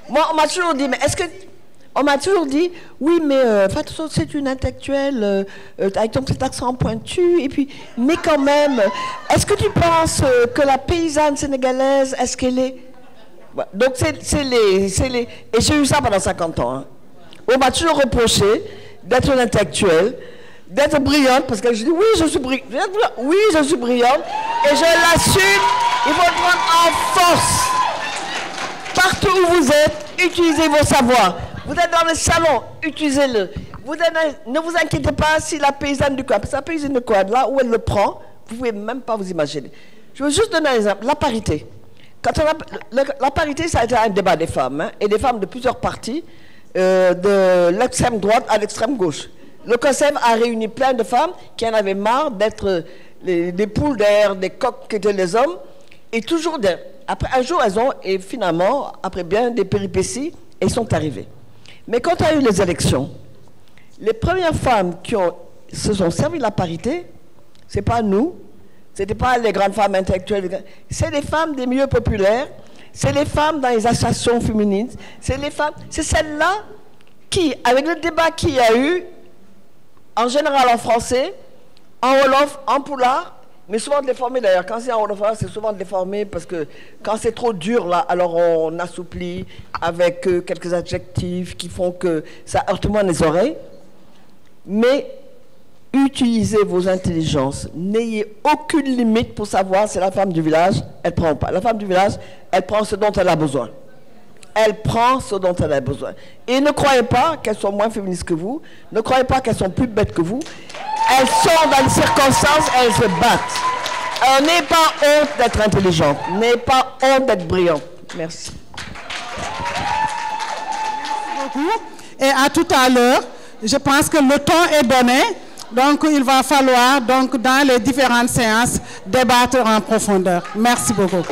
Moi, on m'a toujours dit, mais est-ce que... On m'a toujours dit, oui, mais Fatou Sow, c'est une intellectuelle avec ton petit accent pointu. Et puis, mais quand même, est-ce que tu penses que la paysanne sénégalaise, est-ce qu'elle est... Donc, c'est les... Et j'ai eu ça pendant 50 ans. Hein. On m'a toujours reproché d'être une intellectuelle, d'être brillante, parce que je dis, oui, je suis brillante. Oui, je suis brillante. Et je l'assume, il faut le prendre en force. Partout où vous êtes, utilisez vos savoirs. Vous êtes dans le salon, utilisez-le. Ne vous inquiétez pas si la paysanne du coin, parce que la paysanne du coin, là où elle le prend, vous ne pouvez même pas vous imaginer. Je veux juste donner un exemple. La parité. La parité, ça a été un débat des femmes, hein, et des femmes de plusieurs partis, de l'extrême droite à l'extrême gauche. Le COSEF a réuni plein de femmes qui en avaient marre d'être des poules d'air, des coqs qui étaient les hommes, et toujours après un jour, elles ont, et finalement, après bien des péripéties, elles sont arrivées. Mais quand il y a eu les élections, les premières femmes qui se sont servi de la parité, ce n'est pas nous, ce n'était pas les grandes femmes intellectuelles, c'est les femmes des milieux populaires, c'est les femmes dans les associations féminines, c'est celles-là qui, avec le débat qu'il y a eu, en général en français, en Wolof, en Pulaar, mais souvent déformé d'ailleurs. Quand c'est en Wolof, c'est souvent déformé parce que quand c'est trop dur, là, alors on assouplit avec quelques adjectifs qui font que ça heurte moins les oreilles. Mais utilisez vos intelligences. N'ayez aucune limite pour savoir si la femme du village, elle prend ou pas. La femme du village, elle prend ce dont elle a besoin. Elle prend ce dont elle a besoin. Et ne croyez pas qu'elles sont moins féministes que vous. Ne croyez pas qu'elles sont plus bêtes que vous. Elles sont dans les circonstances, elles se battent. Alors n'ayez pas honte d'être intelligente. N'ayez pas honte d'être brillante. Merci. Merci beaucoup. Et à tout à l'heure, je pense que le temps est donné. Donc il va falloir, donc, dans les différentes séances, débattre en profondeur. Merci beaucoup.